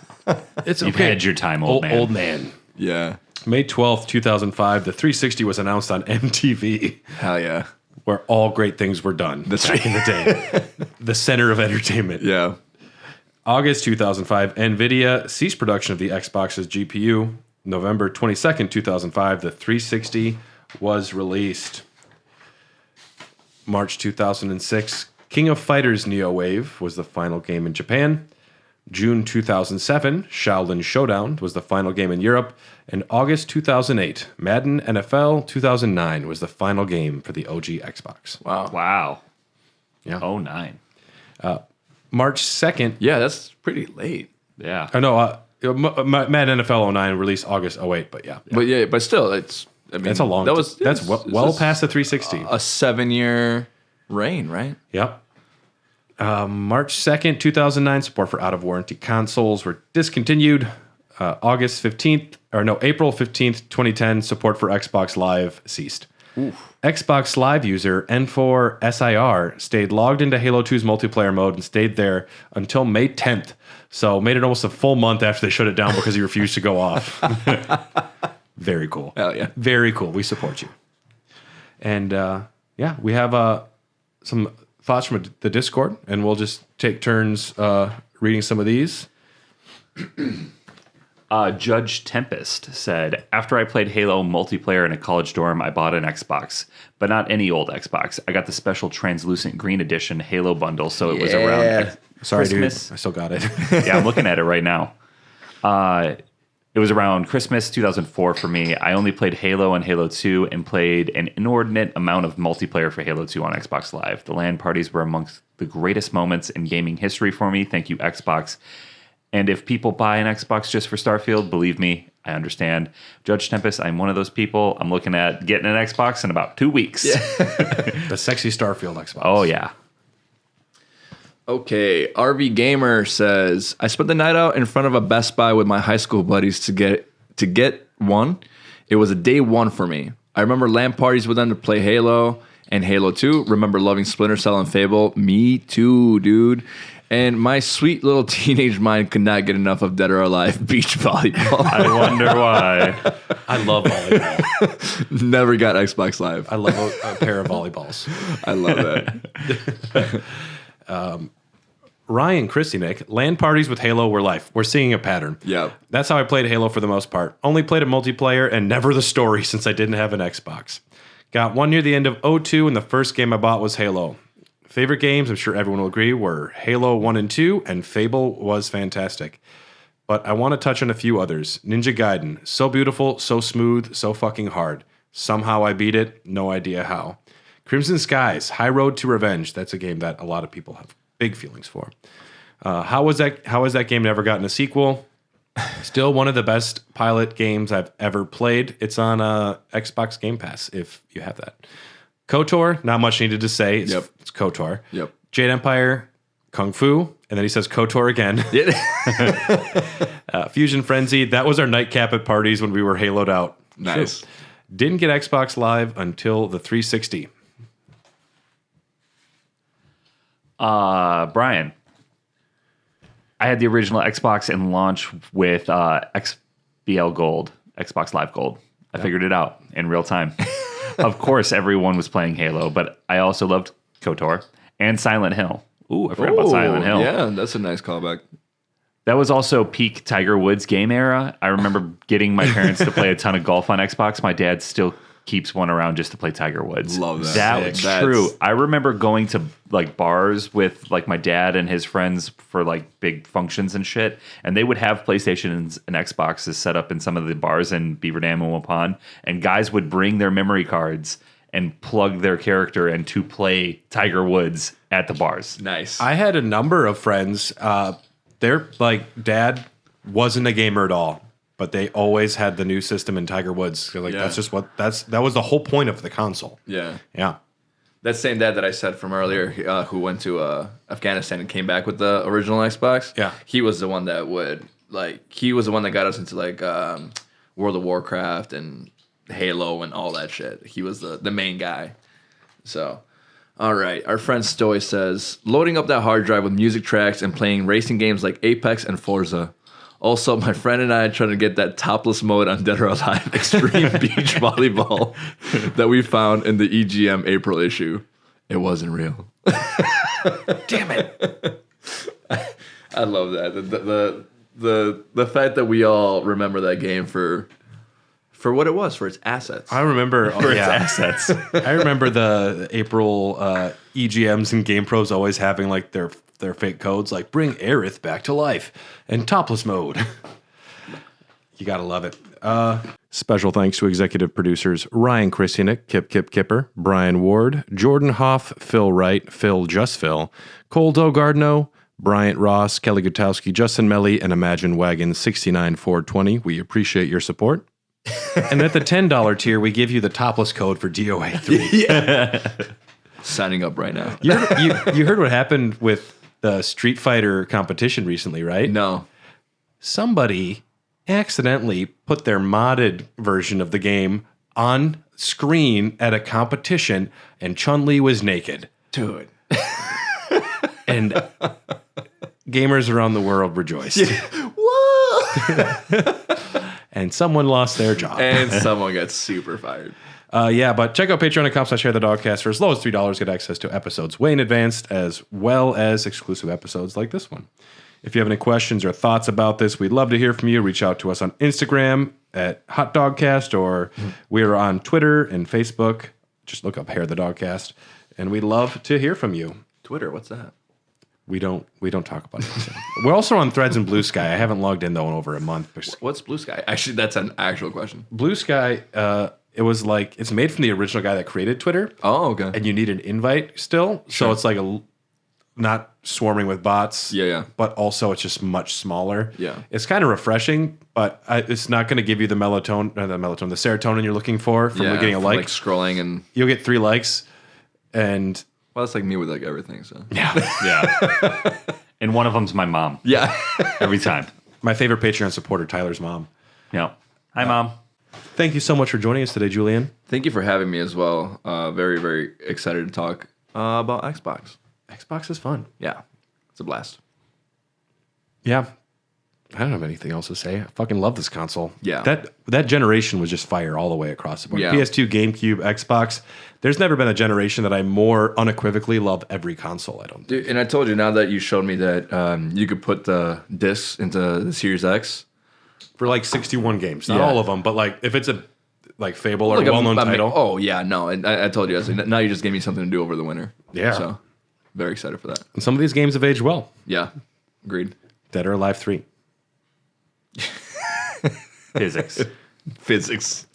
It's You've okay. had your time, old man. Old man. Yeah. May 12th, 2005, the 360 was announced on MTV, Hell yeah. where all great things were done back in the day. The center of entertainment. Yeah. August 2005, NVIDIA ceased production of the Xbox's GPU. November 22nd, 2005, the 360 was released. March 2006, King of Fighters Neo Wave was the final game in Japan. June 2007, Shaolin Showdown was the final game in Europe. And August 2008, Madden NFL 2009 was the final game for the OG Xbox. Wow. Yeah. 09. March 2nd. Yeah, that's pretty late. Yeah. I know. Madden NFL 09 released August 08, but yeah. But still, it's. I mean, That's a long. That's well past the 360. A 7-year reign, right? Yep. March 2nd, 2009, support for out-of-warranty consoles were discontinued. April 15th, 2010, support for Xbox Live ceased. Xbox Live user N4SIR stayed logged into Halo 2's multiplayer mode and stayed there until May 10th. So made it almost a full month after they shut it down because he refused to go off. Very cool. Hell yeah. Very cool. We support you. And we have some thoughts from the Discord, and we'll just take turns reading some of these. Judge Tempest said, after I played Halo multiplayer in a college dorm, I bought an Xbox, but not any old Xbox. I got the special translucent green edition Halo bundle, so it was around Sorry, Christmas. dude. I still got it. Yeah, I'm looking at it right now. It was around Christmas 2004 for me. I only played Halo and Halo 2 and played an inordinate amount of multiplayer for Halo 2 on Xbox Live. The LAN parties were amongst the greatest moments in gaming history for me. Thank you, Xbox. And if people buy an Xbox just for Starfield, believe me, I understand. Judge Tempest, I'm one of those people. I'm looking at getting an Xbox in about 2 weeks. Yeah. The sexy Starfield Xbox. Oh, yeah. Okay, RV Gamer says, I spent the night out in front of a Best Buy with my high school buddies to get one. It was a day one for me. I remember LAN parties with them to play Halo and Halo 2. Remember loving Splinter Cell and Fable. Me too, dude. And my sweet little teenage mind could not get enough of Dead or Alive beach volleyball. I wonder why. I love volleyball. Never got Xbox Live. I love a pair of volleyballs. I love that. Ryan Christianick, LAN parties with Halo were life. We're seeing a pattern. Yeah. That's how I played Halo for the most part. Only played it multiplayer and never the story since I didn't have an Xbox. Got one near the end of 02 and the first game I bought was Halo. Favorite games, I'm sure everyone will agree, were Halo 1 and 2, and Fable was fantastic. But I want to touch on a few others. Ninja Gaiden, so beautiful, so smooth, so fucking hard. Somehow I beat it, no idea how. Crimson Skies, High Road to Revenge. That's a game that a lot of people have big feelings for. How has that game never gotten a sequel? Still one of the best pilot games I've ever played. It's on Xbox Game Pass, if you have that. KOTOR, not much needed to say. It's KOTOR. Yep. Jade Empire, Kung Fu, and then he says KOTOR again. Fusion Frenzy, that was our nightcap at parties when we were Haloed out. Nice. Sure. Didn't get Xbox Live until the 360. Brian, I had the original Xbox and launch with XBL Gold, Xbox Live Gold. I figured it out in real time. Of course, everyone was playing Halo, but I also loved KOTOR and Silent Hill. Ooh, I forgot about Silent Hill. Yeah, that's a nice callback. That was also peak Tiger Woods game era. I remember getting my parents to play a ton of golf on Xbox. My dad still keeps one around just to play Tiger Woods. Love that. That's true. I remember going to like bars with like my dad and his friends for like big functions and shit, and they would have PlayStations and Xboxes set up in some of the bars in Beaver Dam and Waupun, and guys would bring their memory cards and plug their character in to play Tiger Woods at the bars. Nice. I had a number of friends. Their like dad wasn't a gamer at all, but they always had the new system in Tiger Woods. Like that's just that was the whole point of the console. Yeah. Yeah. That same dad that I said from earlier, who went to Afghanistan and came back with the original Xbox. Yeah. He was the one that he was the one that got us into like World of Warcraft and Halo and all that shit. He was the main guy. So, all right. Our friend Stoy says, loading up that hard drive with music tracks and playing racing games like Apex and Forza. Also, my friend and I are trying to get that topless mode on Dead or Alive Extreme Beach Volleyball that we found in the EGM April issue. It wasn't real. Damn it. I love that. The fact that we all remember that game for what it was, for its assets. I remember Its assets. I remember the April EGMs and Game Pros always having like their fake codes, like bring Aerith back to life and topless mode. You gotta love it. Special thanks to executive producers Ryan Christianick, Kipper, Brian Ward, Jordan Hoff, Phil Wright, Phil Cole Dogardno, Bryant Ross, Kelly Gutowski, Justin Melly, and Imagine Wagon 69420. We appreciate your support. And at the $10 tier, we give you the topless code for DOA 3. Yeah. Signing up right now. You heard what happened with the Street Fighter competition recently, right? No. Somebody accidentally put their modded version of the game on screen at a competition, and Chun-Li was naked. Dude. And gamers around the world rejoiced. Whoa! And someone lost their job. And someone got super fired. But check out patreon.com/ShareTheDogcast. For as low as $3, get access to episodes way in advance, as well as exclusive episodes like this one. If you have any questions or thoughts about this, we'd love to hear from you. Reach out to us on Instagram at HotDogcast, or we're on Twitter and Facebook. Just look up Hair the Dogcast, and we'd love to hear from you. Twitter, what's that? We don't talk about it. We're also on Threads and Blue Sky. I haven't logged in though in over a month. What's Blue Sky? Actually, that's an actual question. Blue Sky, it was like, it's made from the original guy that created Twitter. Oh, okay. And you need an invite still. Sure. So it's like not swarming with bots. Yeah. But also it's just much smaller. Yeah. It's kind of refreshing, but it's not going to give you the serotonin you're looking for from getting a like. Like scrolling and... You'll get 3 likes and... Well, that's like me with like everything, so... Yeah. And one of them's my mom. Yeah. Every time. My favorite Patreon supporter, Tyler's mom. Yeah. Hi, Mom. Thank you so much for joining us today, Julian. Thank you for having me as well. Very, very excited to talk about Xbox. Xbox is fun. Yeah. It's a blast. Yeah. I don't have anything else to say. I fucking love this console. Yeah. That generation was just fire all the way across the board. Yeah. PS2, GameCube, Xbox. There's never been a generation that I more unequivocally love every console, I don't think. Dude, and I told you, now that you showed me that you could put the discs into the Series X. For like 61 games. Not Yeah. all of them, but like if it's a like Fable or Like a well-known title. Oh, yeah, no. And I told you, I was like, now you just gave me something to do over the winter. Yeah. So, very excited for that. And some of these games have aged well. Yeah. Agreed. Dead or Alive 3. Physics. Physics.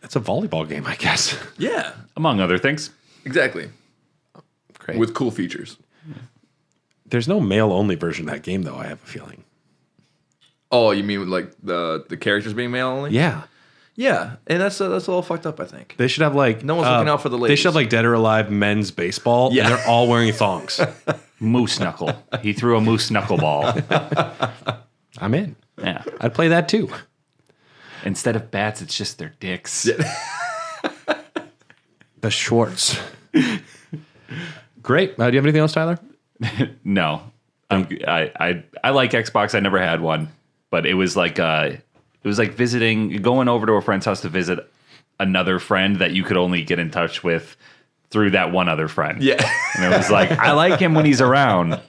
It's a volleyball game, I guess. Yeah. Among other things. Exactly. Great. With cool features. There's no male-only version of that game, though, I have a feeling. Oh, you mean like the characters being male only? Yeah. Yeah, and that's a little fucked up, I think. They should have like... No one's looking out for the They ladies. should have like Dead or Alive men's baseball, Yeah. and they're all wearing thongs. Moose knuckle. He threw a moose knuckle ball. I'm in. Yeah. I'd play that too. Instead of bats, it's just their dicks. The shorts. Great. Do you have anything else, Tyler? No. I like Xbox. I never had one, but it was like going over to a friend's house to visit another friend that you could only get in touch with through that one other friend. Yeah. And it was like, I like him when he's around.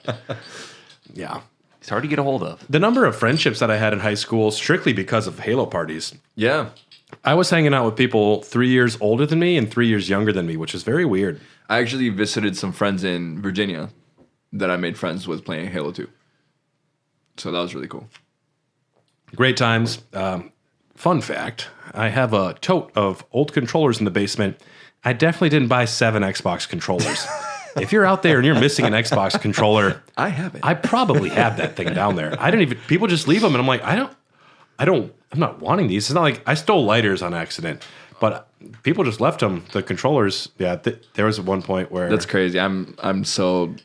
Yeah. It's hard to get a hold of. The number of friendships that I had in high school, strictly because of Halo parties. Yeah. I was hanging out with people 3 years older than me and 3 years younger than me, which is very weird. I actually visited some friends in Virginia that I made friends with playing Halo 2. So that was really cool. Great times. Fun fact, I have a tote of old controllers in the basement. I definitely didn't buy 7 Xbox controllers. If you're out there and you're missing an Xbox controller, I have it. I probably have that thing down there. I didn't even, people just leave them and I'm like, I'm not wanting these. It's not like I stole lighters on accident, but people just left them. The controllers, yeah, there was one point where... That's crazy. I'm so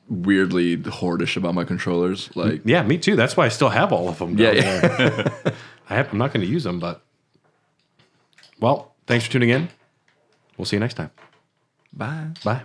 weirdly hoardish about my controllers. Like, Yeah, me too. That's why I still have all of them down Yeah. there. I'm not going to use them, but... Well, thanks for tuning in. We'll see you next time. bye. Bye.